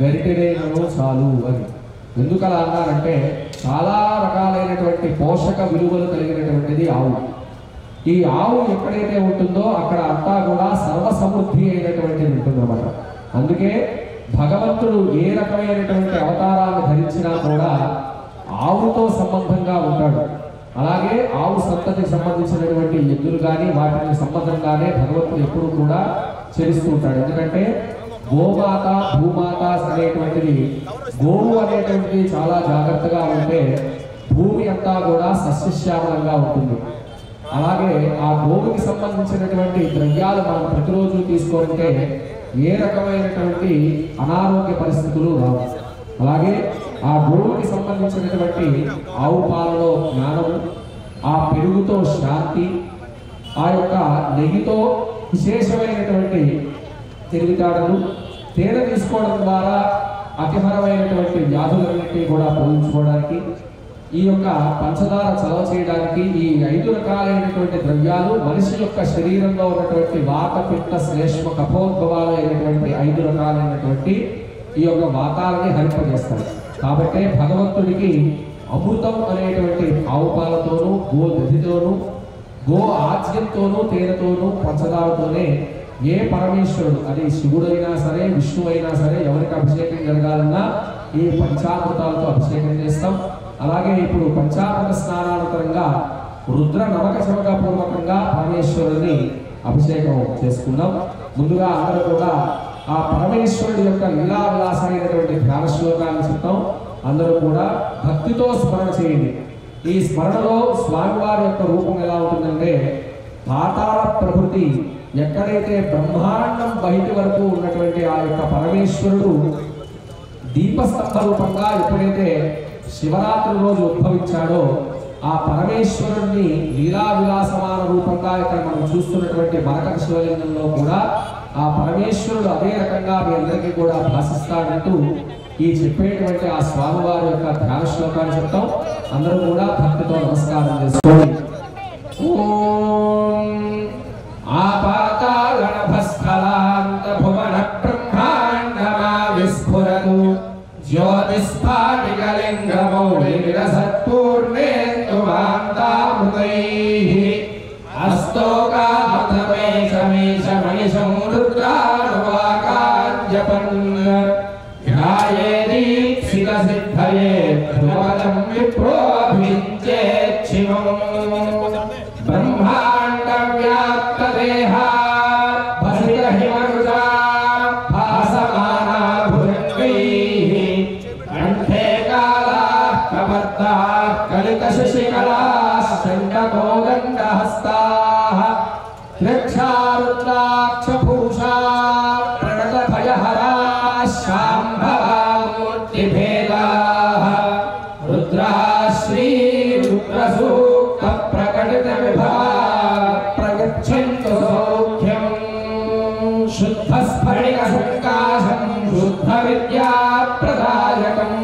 గరిటెడైనను చాలు అని. ఎందుకలా అన్నారంటే చాలా రకాలైనటువంటి పోషక విలువలు కలిగినటువంటిది ఆవు. ఈ ఆవు ఎక్కడైతే ఉంటుందో అక్కడ అంతా కూడా సర్వసమృద్ధి అయినటువంటిది ఉంటుందన్నమాట. అందుకే భగవంతుడు ఏ రకమైనటువంటి అవతారాన్ని ధరించినా కూడా ఆవుతో సంబంధంగా ఉంటాడు. అలాగే ఆవు సంతతికి సంబంధించినటువంటి ఎద్దులు కానీ వాటికి సంబంధంగానే భగవంతుడు ఎప్పుడు కూడా చేస్తూ ఉంటాడు. ఎందుకంటే గోమాత భూమాత అనేటువంటిది, గోవు అనేటువంటిది చాలా జాగ్రత్తగా ఉంటే భూమి అంతా కూడా సస్యశ్యామలంగా ఉంటుంది. అలాగే ఆ గోవుకి సంబంధించినటువంటి ద్రవ్యాలు మనం ప్రతిరోజు తీసుకుంటే ఏ రకమైనటువంటి అనారోగ్య పరిస్థితులు రావు. అలాగే ఆ గోవుకి సంబంధించినటువంటి ఆవు పాలలో జ్ఞానము, ఆ పెరుగుతో శాంతి, ఆ యొక్క నెయ్యితో విశేషమైనటువంటి తెలివితేటలు, తేనె తీసుకోవడం ద్వారా అతిహరమైనటువంటి వ్యాధులన్నింటినీ కూడా పోయించుకోవడానికి, ఈ యొక్క పంచదార చలవ చేయడానికి ఈ 5 రకాలైనటువంటి ద్రవ్యాలు మనిషి యొక్క శరీరంలో ఉన్నటువంటి వాత పిత్త శ్లేష్మ కఫోద్భవాలు అయినటువంటి 5 రకాలైనటువంటి ఈ యొక్క వాతాలని హరింపజేస్తాయి. కాబట్టి భగవంతుడికి అమృతం అనేటువంటి ఆవు పాలతోనూ, గో దధితోనూ, గో ఆజ్యంతోనూ, తేనెతోనూ, పంచదారతోనే ఏ పరమేశ్వరుడు, అది శివుడైనా సరే విష్ణువు అయినా సరే ఎవరికి అభిషేకం జరగాలన్నా ఈ పంచామృతాలతో అభిషేకం చేస్తాం. అలాగే ఇప్పుడు పంచామృత స్నానానంతరంగా రుద్ర నమక చమక పూర్వకంగా పరమేశ్వరుని అభిషేకం చేసుకున్నాం. ముందుగా అందరూ కూడా ఆ పరమేశ్వరుడి యొక్క లీలా విలాసమైనటువంటి ధ్యాన శ్లోకాన్ని చెప్తాం. అందరూ కూడా భక్తితో స్మరణ చేయండి. ఈ స్మరణలో స్వామివారి యొక్క రూపం ఎలా ఉంటుందంటే, పాతాళ ప్రభృతి ఎక్కడైతే బ్రహ్మాండం బయటి వరకు ఉన్నటువంటి ఆ యొక్క పరమేశ్వరుడు దీపస్తంభ రూపంగా ఎప్పుడైతే శివరాత్రి రోజు ఉద్భవించాడో ఆ పరమేశ్వరుణ్ణి లీలా విలాసమాన రూపంగా ఇక్కడ మనం చూస్తున్నటువంటి మరకత శివలింగంలో కూడా ఆ పరమేశ్వరుడు అదే రకంగా మీ అందరికీ కూడా భాషిస్తాడంటూ ఈ చెప్పేటువంటి ఆ స్వామివారి యొక్క ధ్యాన శ్లోకాన్ని చెప్తాం. అందరూ కూడా భక్తితో నమస్కారం చేసుకోండి. ఓం ఆపాతాళనభస్థలాంత భువన బ్రహ్మాండమా విస్ఫురతు జ్యోతిస్ఫాటికలింగమౌళిరసత్పూర్ణేందువాంతామృతైః అస్తోకామతమేషమేషమనిషం రుద్రానువాకార్యపన్ ధ్యాయేదీప్సితసిద్ధయే ధ్రువదం విప్రోభించేచ్చివం బ్రహ్మాండవ్యాప్తదేహా భసితహిమరుజా భాసమానా భుజంగైః కంఠే కాలాః కబద్ధాః కలితశశికలాః శంఖకోదండహస్తాః రక్షారుద్రాక్షభూషా ప్రణతభయహరాः శాంభవామూర్తిభేదాः రుద్రాः శ్రీరుద్రసూక్తప్రకటితవిభవాः ప్రగచ్చन्तు సౌఖ్యం శుద్ధస్ఫటికసంకాశం శుద్ధవిద్యాప్రదాయకం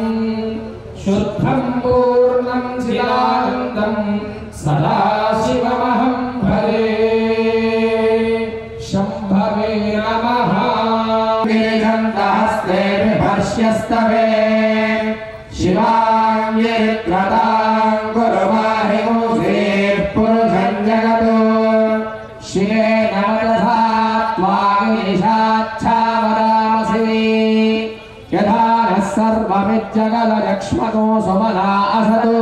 శుద్ధం పూర్ణం చిదానందం సదాశివమహం భజే. శంభవే నమః. హస్తే విభర్ష్యస్తవే శివాంగిరిత్రతాం గురువాహిమూసే పురుషం జగతో శివే నమదసా త్వాగిరిషాచ్ఛావరామసి యథా నః సర్వమిజ్జగదలక్ష్మతో సుమనా అసతో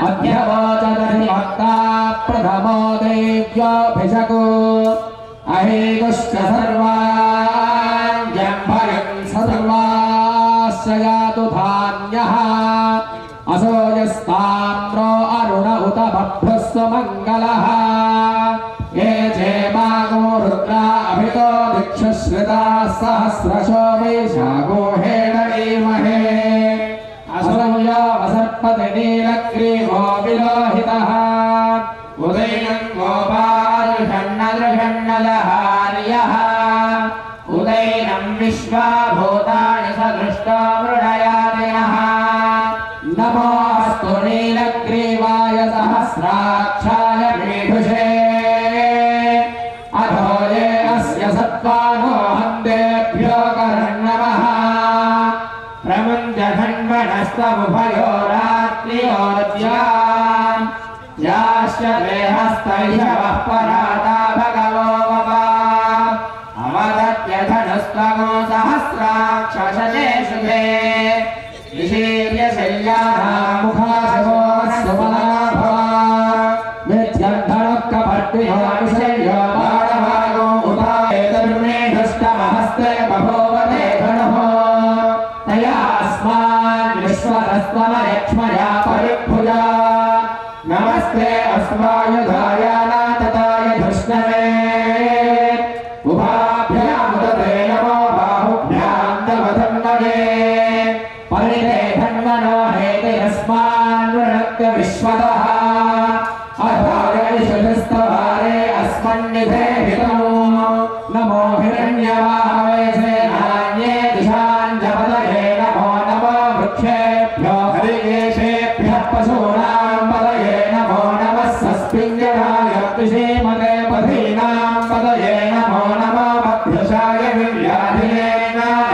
అధ్యవోచదసి భక్తా ప్రథమో దేవ్యోభిషకో అహేతుశ్చ సర్వాణ్యభయం సర్వాశ్రయాతు ధాన్యః అసోయస్తామ్రో అరుణ ఉత బభ్రస్వ మంగళః ఏ చేమాగో రుద్రా అభితో దిక్షశ్రితా సహస్రశో వైశాఖో హేళీమహే అసౌయో వసర్పతి నీలగ్రీవో విలోహితః ఉదయనం గోపాలుషన్నదృషన్నలహార్యః ఉదయనం విశ్వాభూతాని సదృష్టో మృడయాదినః నమోऽस्तु నీలగ్రీవాయ సహస్రాక్షాయ మేధుషే అధోయే అస్య సత్వానో హందేభ్యో కరణ్యమః ప్రముంజఘన్మనస్తముభయోరాత్రియోజ్యాం యాశ్చ దేహస్తైషవః పరాతా భగవో వపా అవదత్యధనుస్తమో సహస్రాక్షశతే శుభే విశీర్య శయ్యానాం ముఖాశవో సుమనాభా విద్యద్ధనుఃకపర్తిభావిశయ్యో బాణభాగో ఉపాయేతర్మేధుష్టమహస్తే బభూవతే ధనుః తయాస్మాన్ విశ్వరస్త్వమయక్ష్మయా పరిభుజా నమస్తే అస్మాయుధాయ నాతతాయ ధృష్ణవే ఉభాభ్యాముదతే నమో బాహుభ్యాం తవధన్వగే పరితే ధన్వనో హేతిరస్మాన్ వృణక్య విశ్వదః అథాయైషుస్తవారే అస్మన్నిధే హితమో నమో హిరణ్యవాహవే సేనాన్యే దిశాంజపదయే నమో నమో వృక్షేభ్యో హరికేశేభ్యః పశూనాం పదయే నమో నమః సస్పింజరాయ విషేమతే పథీనాం పదయే నమో నమో మధ్యశాయ వివ్యాధినేనాం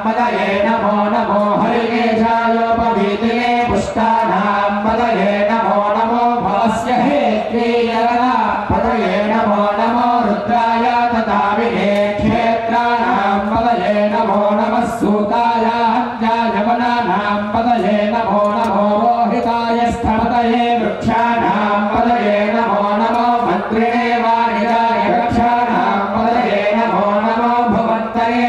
పదయే నమో నమో హరికేశాయోపవీతినే పుష్టానాం పదయే నమో నమో భాస్య హేత్రీయగణా పదయే నమో నమో రుద్రాయ తథావినే క్షేత్రాణాం పదయే నమో నమః సూతాయ హంజాయవనానాం పదయే నమో నమో రోహితాయ స్థపతయే వృక్షాణాం పదయే నమో నమో మంత్రిణే వాణిజాయ రక్షాణాం పదయే నమో నమో భువంతరే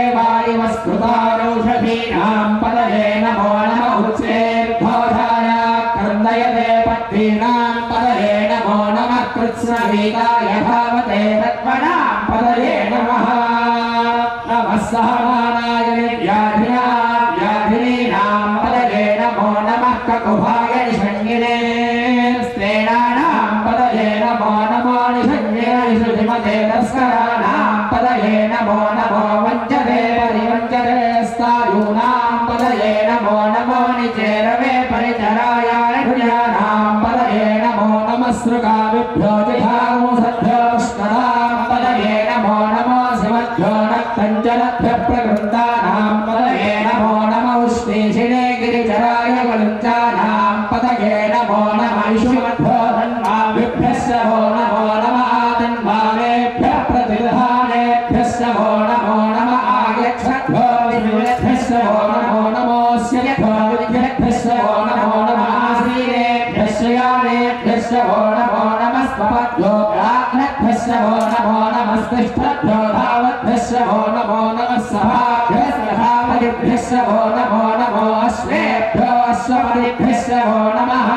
వాయుమస్కృతానౌషధీనాం పదయే నమో నమః ఉచ్చేర్ఘోషాయ క్రందయతే పట్టీనాం పదయే నమో నమః కృత్స్నవీతాయ భావతే తత్వనాం పదయే నమః నమః సహమానాయ వ్యాధినాం ककुभाय निषङ्गिने स्त्रीणानां पदये नमो नमो निषङ्गिने श्रुतिमते तस्कराणां पदये नमो नमो वञ्चते परिवञ्चते स्थायूनां पदये नमो नमो निचेरवे परिचराय भुजानां पदये नमो नमः सृगाविभ्यो जिघांसभ्यो पुष्करां पदये नमो नमो शिवभ्यो नक्तञ्जलभ्यः प्रकृतानां पदये नमो नमः उष्णीषिणे गिरिचराय वलुञ्चानां पदये नमो नमः ईश्वरभ्यो धन्वाभिभ्यश्च वो नमो नमः तन्वालेभ्यः प्रतिधानेभ्यश्च वो नमो नमः आयच्छद्भ्यो विष्णुभ्यश्च वो नमो नमोऽस्यभ्यो विद्यभ्यश्च वो नमो नमः श्रीरेभ्यश्च यानेभ्यश्च वो नमो नमः स्वपद्भ्यो प्राज्ञभ्यश्च वो नमो नमः स्तिष्ठभ्यो धावद्भ्यश्च वो नमो नमः सभाभ्यश्च धावद्भ्यश्च वो नमो नमो अश्वेभ्यो अश्वपतिभ्यश्च वो नमः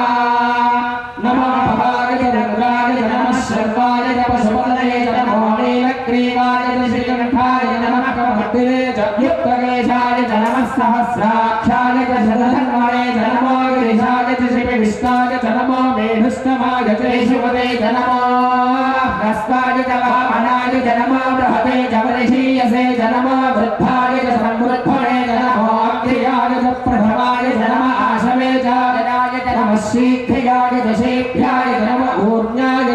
नमो भवाय रुद्राय नमः शर्वाय पशुपतये नमो नीलग्रीवाय श्रीकण्ठाय नमः कमर्दिने युक्तकेशाय नमः सहस्राक्षाय शतधन्वने नमो गिरिशाय श्रीविष्टाय नमो मेढुष्टमाय श्रीशुपते नमो ह्रस्वाय वामनाय नमो बृहते वर्षीयसे नमो वृद्धाय संवृद्धने नमो अग्र्याय प्रथमाय नमः आशवे नमः शीघ्राय दशेभ्याय नमः ऊर्ण्याय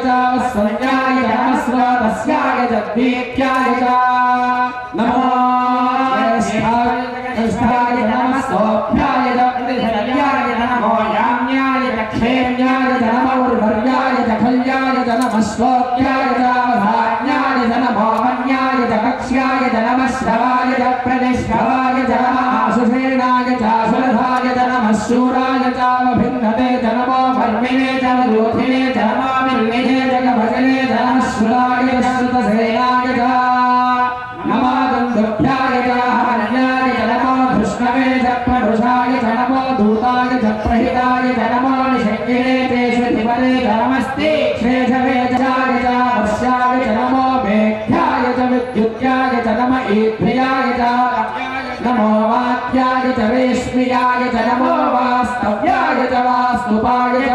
संज्ञाय नमः स्रोतस्याय दीप्याय नमो ज्येष्ठाय नमः सोभ्याय प्रतिधर्याय नमो याम्याय दक्षेम्याय नमः उर्वर्याय खल्याय नमः श्लोक्याय धान्याय नमो वन्याय कक्ष्याय नमः श्रवाय प्रदिश्रवाय नमः आशुषेणाय चाशुरधाय नमः शूराय भिन्नते नमो वर्मिने रूथिने नमो मिन्निने जगभजने नमः श्रुलाय श्रुतसेनाय नमो गन्धभ्याय हरण्याय नमो धृष्णवे प्रभुषाय नमो दूताय प्रहिताय नमो निषङ्गिने ते श्रुतिपदे नमस्ते श्रेषवे जाय वर्षाय नमो मेघ्याय विद्युत्याय नम ईभ्याय नमो वाक्याय रेश्म्याय नमो वास्तव्याय वास्तुपाय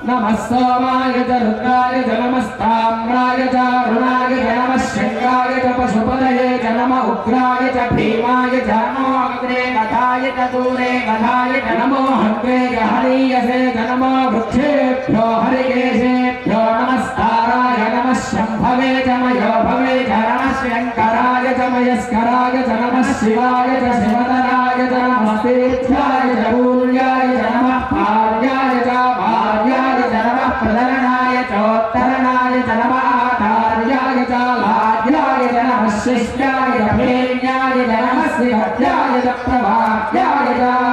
नमः सोमाय रुद्राय नमस्ताम्राय रुणाय नमः शङ्काय पशुपतये नमः उग्राय भीमाय नमो अग्रे गताय दूरे गताय नमो हग्रे हरीयसे नमो वृक्षेभ्यो हरिकेशेभ्यो नमस्ताराय नमः शम्भवे मयो भवे नमः शङ्कराय मयस्कराय नमः शिवाय शिवतराय नमः तीर्थ्याय पूर्याय नमः पार्याय भार्याय नमः प्रदरणाय चोत्तरणाय नमः आचार्याय लाड्याय नमः शिष्याय भेण्याय नमः श्रीभद्राय प्रभाव्याय नमः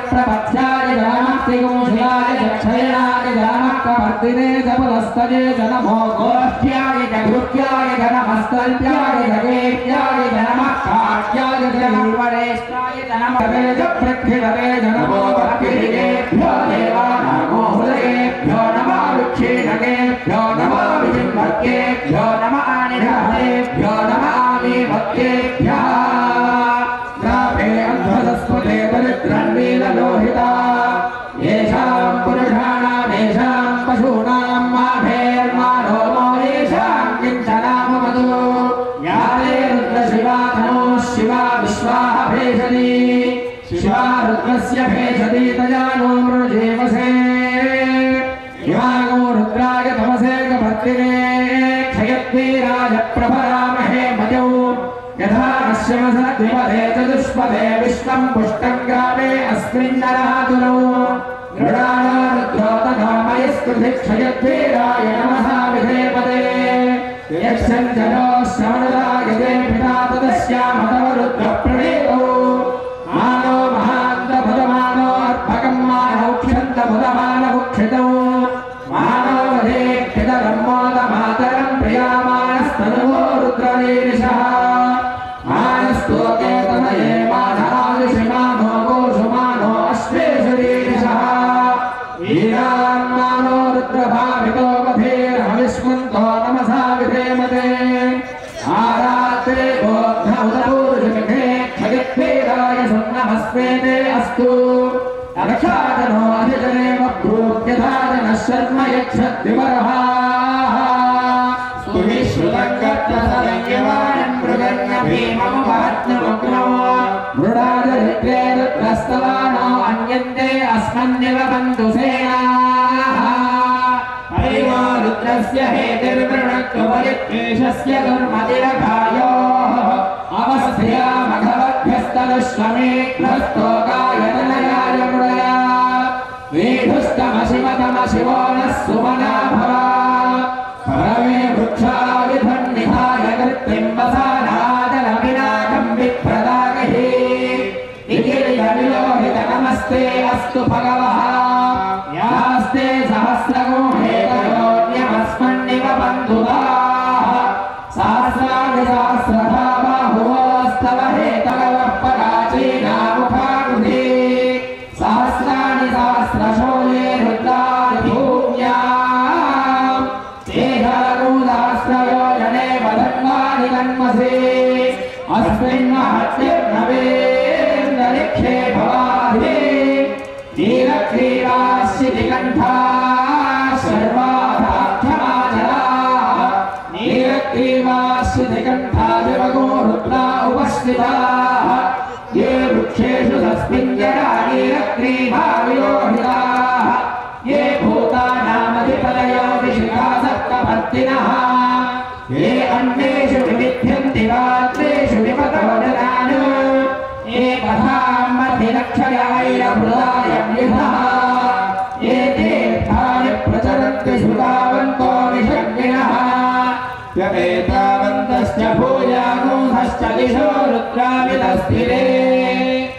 प्रपथ्याय नमः त्रिगुंशाय क्षयणाय नमः कवर्तिने जपलस्तये नमो गोष्ठ्याय घृत्याय नमः स्तल्प्याय गेत्याय नमः काट्याय नमः वरेष्ठाय नमः वेद प्रक्षिपते नमो भक्तिभ्यो देवानामो हृदयेभ्यो नमः विक्षेणकेभ्यो नमः विजिह्वकेभ्यो नमः आनिधातेभ्यो नमः आदिभक्तेभ्यः ग्रामे अध्वसस्पते दरिद्रन्नीललोहिता येषां पुरुषाणां येषां पशूनां माभेर्मानो येषां किञ्चनामवदु या ते रुद्रशिवाधनो शिवा विश्वाः भेषति शिवा रुद्रस्य भेषति तया नो मृजेवसे इमागो रुद्राय तमसे कभर्तिने क्षयद्वीराय प्रभरामहे मजौ यथा नश्यमसद्विपदे चतुष्पदे विश्वं पुष्टं ग्रामे अस्मिन्नरातुलो गृणाना रुद्रोतनामयस्कृति क्षयद्वीराय नमः विधेपदे यक्षञ्जनो श्रवणदाय ते पिता तदस्यामतव रुद्रप्रणीतौ मानो महान्तभुतमानो अर्भकं मानौ क्षन्तभुतमानभुक्षितौ मानो वधेक्षितरं मोदमातरं प्रियामानस्तनुवो रुद्रनीरिषः मानस्तोके तनये मानरादिशिमानो गोषुमानो अश्वेषुरीरिषः वीरान्मानो रुद्रभावितो वधेर्हविष्मन्तो नमसा विधेमते आरात्रे बोद्धमुदपूर्जमिषे कुबेराय सुन्नमस्मेते अस्तु रक्षाजनो अधिजनेव भ्रूत्यधाजनः शर्म यक्षद्विवरः स्तुतिश्रुतङ्गत्तसंयमानं मृगन्नभीममुपहत्नमुग्नो मृडादरित्रे रुद्रस्तवानो अन्यन्ते अस्मन्निव बन्धुसेनाः हरिवो रुद्रस्य हेतिर्वृणक्तुपरित्वेषस्य दुर्मतिरघायोः अवस्थियामघवभ्यस्तलुष्वमेघ्रस्तोकाय मृडया वेढुस्तमशिवतमशिवो नः सुमना भवा परमे वृक्षाविधन्निधाय कृत्रिम्बसानाजलविनाकं विप्रदागहि निखिलविलोहितनमस्ते अस्तु भगवः यास्ते सहस्रगोहेतयोन्यमस्मन्निव बन्धुवाः सहस्राणि सहस्रधा बाहुवोस्तव हेतवः पराचीनामुखाकृते सहस्राणि सहस्रशो ये रुद्राणि भूम्याम् तेहारूदाश्रयोजने वधन्वानि कन्मसे अस्मिन्महत्यर्नवेन्दरिक्षे भवाधि नीलग्रीवाश्चितिकण्ठा सर्वाधाख्यमाचराः नीलग्रीवाश्चितिकण्ठा दिवगो रुद्रा उपस्थिताः ये वृक्षेषु तस्मिञ्जरा नीलग्रीवा विलोहिताः ये भूतानामधिपतयो विशिखा सप्तभर्तिनः ये अन्येषु विविध्यन्ति वात्रेषु विपतो जनान् ये कथामधिलक्षयायभृदायम्युधः ये तीर्थानि प्रचरन्ति सुतावन्तो निषङ्गिणः व्यपेतावन्तश्च भूयानूधश्च दिशो रुद्राविदस्थिरे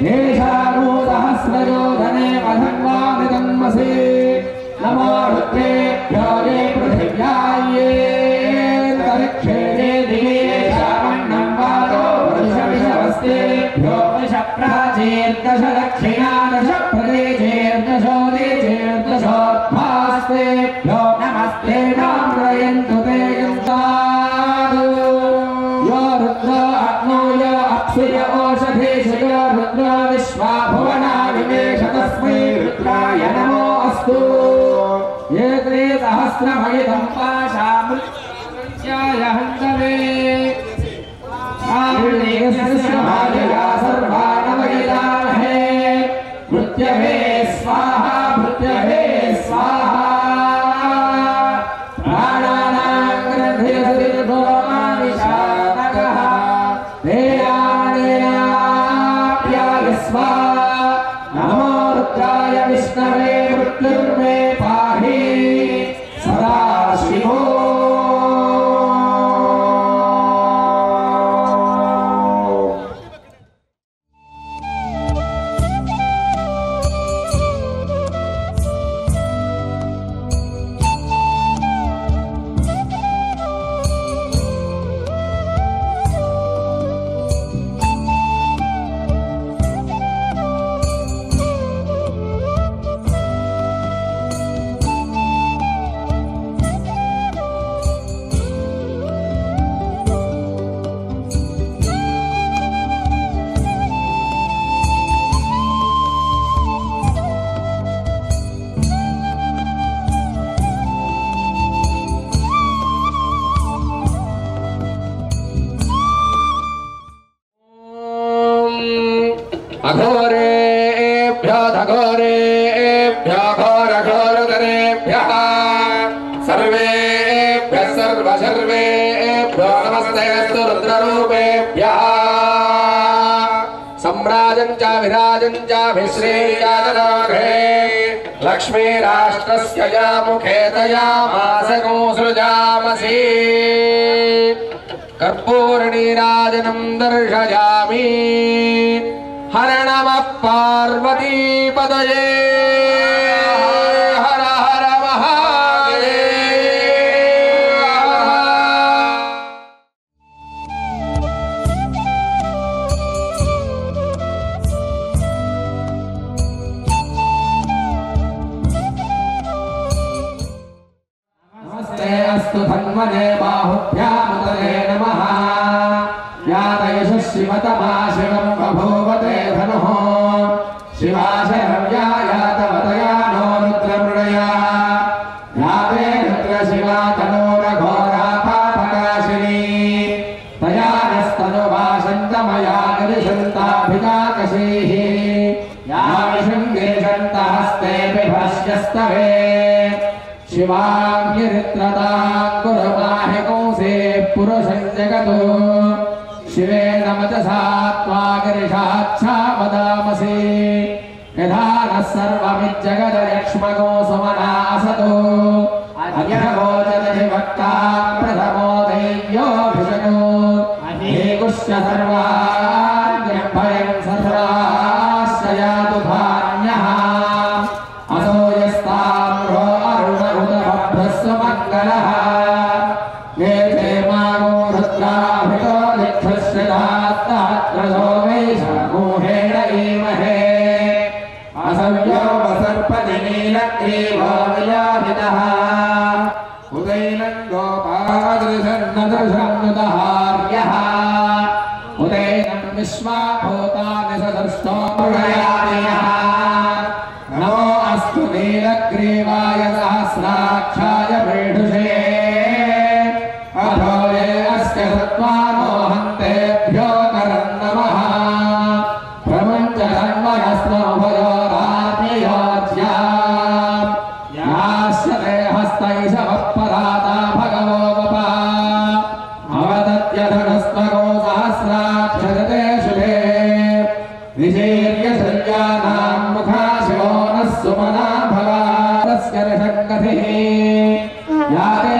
येषानूसहस्रयोधने वधन्वामिदन्मसे नमो रुद्रेभ्यो ये पृथिव्याये तरिक्षे ये दिवे शामन्नं वातो वृषविषवस्तेभ्यो दशप्राचेर्दश दक्षिणादश प्रदेशेर्दशोदिचेर्दशोद्भास्तेभ्यो नमस्ते नाम्रयन्तु ते यन्ताद् यो रुद्रो अग्नो यो अप्सुय ओषधेषु यो रुद्रो विश्वा भुवना विवेश तस्मै रुद्राय नमो अस्तु ये त्रे सहस्रमयितं पाशामुच्याय हन्तवे आरुणेयस्यमाजया सर्वानवयितामहे मृत्यवे स्वाहा मृत्यवे स्वाहा प्राणानां ग्रन्थिर्गोमानिशानकः देयानेयाप्याय स्वाहा नमो रुद्राय विष्णवे मृत्युर्मे पाहि सदा शिवो अघोरेभ्यो घोरेभ्यो घोरघोरतरेभ्यः सर्वेभ्यः सर्वसर्वेभ्यो नमस्तेऽस्तु रुद्ररूपेभ्यः सम्राजं च विराजं च विश्रेयादनाघे लक्ष्मीराष्ट्रस्य या मुखे तयामासको सृजामसि कर्पूरनीराजनं दर्शयामि हर नमः पार्वतीपतये हर हर नमस्ते अस्तु धन्वने बाहुभ्यामुदरे नमः या यशस्विमतमा शिवं बभूवते धनुः शिवाशरव्याया तवतया नो रुद्रमृडया याते रुद्रशिवा तनोरघोरा पापकाशिनी तया नस्तनुभाषन्तमया गिरिशन्ताभिताकशीः या विशृङ्गिरिशन्तहस्ते बिभ्रश्यस्तवे शिवाङ्गिरित्रतां कुरुमाहि कंसे पुरुषं जगतो शिवे नमजसा त्वा गिरिशाच्छा वदामसि यथा नः सर्वमिज्जगदयक्ष्मगो सुमना असतो अध्यगोचरति भक्ता प्रथमो दैव्योऽभिषको हेकुश्च सर्वाभयं ससराश्च यातु धान्यः असो यस्ताम्रो अरुण उत भद्रस्व मङ्गलः ये ते मागो रुद्राभितो लिक्षश्रदात्तात्रसो वैशाखोहेण ईमहे असव्यो वसर्पति नील एव विलापितः उदैनं गोपादृशन्नदृशन्नुतहार्यः उदैनं विश्वाभूतानि सदृष्टो मृगयानयः नमो अस्तु नीलग्रीवाय सहस्राक्षाय मेढुषे अथो ये अस्य सत्त्वानो हन्तेभ्यो करं नमः प्रपञ्च धर्मरस्त्वभयोरात्मयोज्या यास्य ते हस्तैषवपराता भगवो वपा अवदत्यधनस्त्वगो सहस्राक्षरते शुभे निशीर्य शल्यानां मुखाशिवो नः सुमना भवारस्य ऋषङ्गतिः याते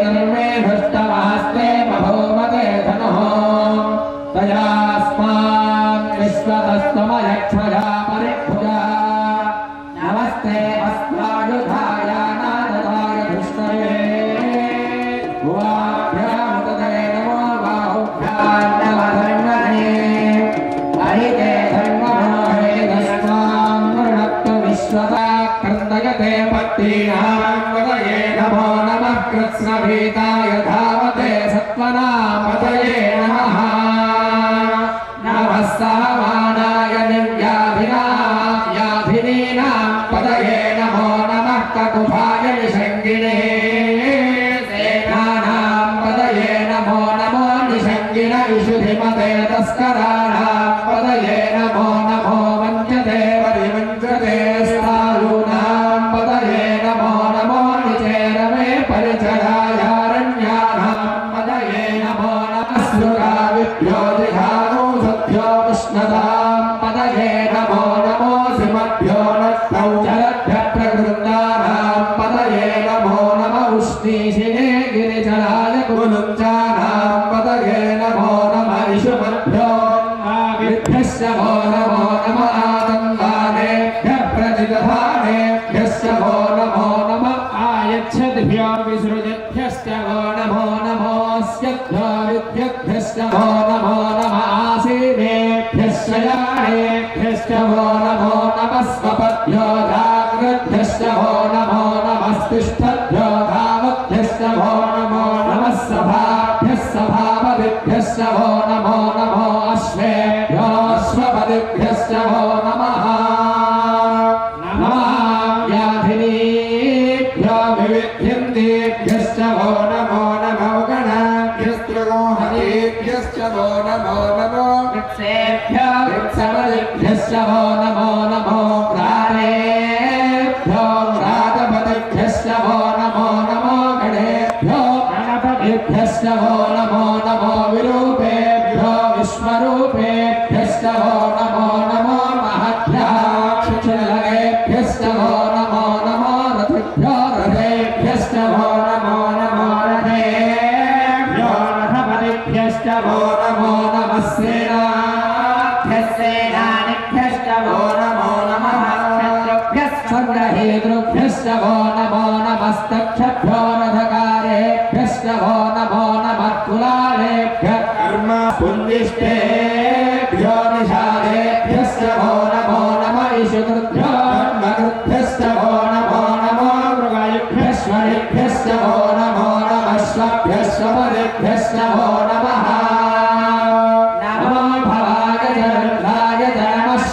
धर्मे धृष्टमहस्ते बभूमते धनुः तयास्मान् विश्वतस्तमयक्षया परिभुजा नमस्ते अस्मायुधाय नारदाय कृष्णये भुवाभ्यामुदते नमो बाहुभ्यां नमधर्मणे हरिते धर्ममोहे दस्मां मृणक्तु विश्वता क्रन्दयते पत्नीनां वदये नमो नमः कृत्स्नभीताय धावते सत्त्वनां पतये नमः नमः सामानाय निर्व्याधिनां पतये नमो नमः ककुभाय निषङ्गिणे सेनानां पतये नमो नमो निषङ्गिण विशुधिमते तस्कराणां पतये नमो नमो वञ्चते परिवञ्चते स्थालूनां पतये नमो नमो निचेरमे परिचरायारण्यानां पतये नमो नमः स्रुराविभ्यो जिघानो सभ्यो विष्णतां पतये नमो नमो सिमभ्यो नष्टौ जलभ्यः प्रकृन्दानां पतये नमो नमः उष्णीशिने गिरिचराय कुलुञ्चानां पतये नमो नमः इषुमभ्यो विभ्यश्च भो नमो नमः आतङ्गानेभ्यः प्रतिदधानेभ्यश्च भो नमो नमः आयच्छद्भ्यो विसृजेभ्यश्च भो नमो नमोऽस्यभ्यो विद्यभ्यश्च भो नमो नमः आसीनेभ्यश्च यानेभ्यश्च भो नमो नमः स्वपद्भ्यो जाग्रद्भ्यश्च भो नमो नमस्तिष्ठद्भ्यो धावद्भ्यश्च भो नमो नमः सभाभ्यः सभापतिभ्यश्च भो नमो नमो अश्वेभ्यो अश्वपतिभ्यश्च भो नमः नमः व्याधिनीभ्यो विविध्यन्तेभ्यश्च भो नमो नमो गणाभ्यस्त्रिगोहतेभ्यश्च भो नमो नमो वृत्सेभ्यो वृत्सपतिभ्यश्च भो नमो नमो प्राणेभ्यो व्रातपतिभ्यश्च भो नमो नमो गणेभ्यो गणपतिभ्यश्च भो नमो नमो विरूपेभ्यो विश्वरूपेभ्यश्च भो नमो नमो महद्भ्यः क्षुचलगेभ्यश्च भो नमो नमो रथेभ्यो रथेभ्यश्च भो नमो नमो रथेभ्यो रथपतिभ्यश्च भो नमो नमः सेनानिभ्यश्च भो नमो नमः सङ्ग्रहेतृभ्यश्च भो नमो नमस्तक्षभ्यो रथकारेभ्यश्च भो नमो नमः कुलालेभ्यः कर्म पुण्यिष्टेभ्यो निषादेभ्यश्च भो नमो नमः ईशुकृभ्यो कर्मकृभ्यश्च भो नमो नमो मृगायुभ्यश्वरिभ्यश्च भो नमो नमः श्वभ्यश्वपदिभ्यश्च भो नमः नमो भवाय च रुद्राय च नमः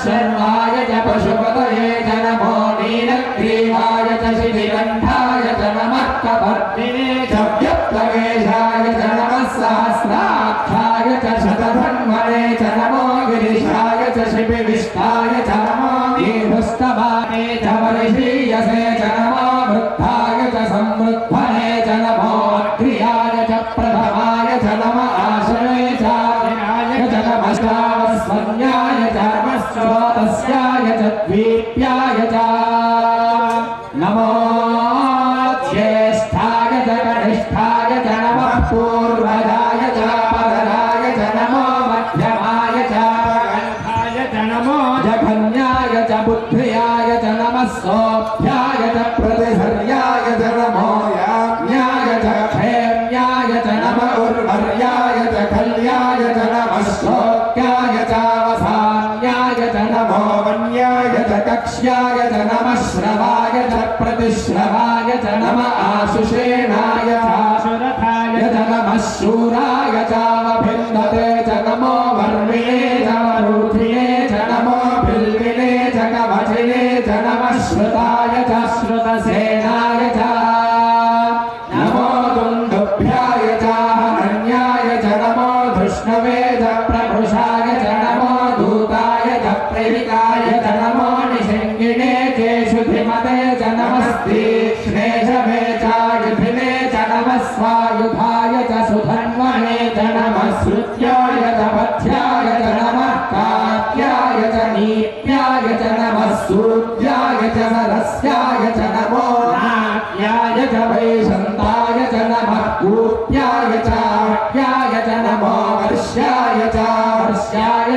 च शिपिविष्टाय च नमो वीभुस्तवाने च वर्षीयसे च नमो वृद्धाय च समृद्धने च नमो अग्र्याय च प्रथमाय च नम आश्रये च नमस्कारस्मन्याय च नमस्रोतस्याय च द्वीप्याय च नमो ज्येष्ठाय च कनिष्ठाय च नमः पूर्वजाय च परराय च नमो मध्यमाय च जघन्याय च बुद्ध्याय च नमः सोऽभ्याय च प्रतिहर्याय च नमो याज्ञाय च क्षेम्याय च नमः उर्वर्याय च कल्याय च नमः श्लोक्याय च वसान्याय च नमो वन्याय च कक्ष्याय च नमः श्रवाय च प्रतिश्रवाय च नमः आशुषेणाय च च नमः शूराय च वभिन्दते च नमो वर्मिणे च वरुधिने च नमो बिल्विने च कवचिने च नमः श्रुताय च श्रुतसेनाय च नमो दुन्दुभ्याय च हनन्याय च नमो धृष्णवे च प्रभृशाय च नमो दूताय च प्रेरिकाय च नमो निषङ्गिणे चेषुधिमते च नमस्तीक्ष्णेशवे च युधिने च नमः स्वायुधाय च सुधन्वने च नमः श्रुत्याय च पथ्याय च नमः कात्याय च नीत्याय च नमः सूर्याय च सरस्याय च नमो नाट्याय च वैशन्ताय च नमः कूत्याय च आट्याय च नमो वर्ष्याय च वर्ष्याय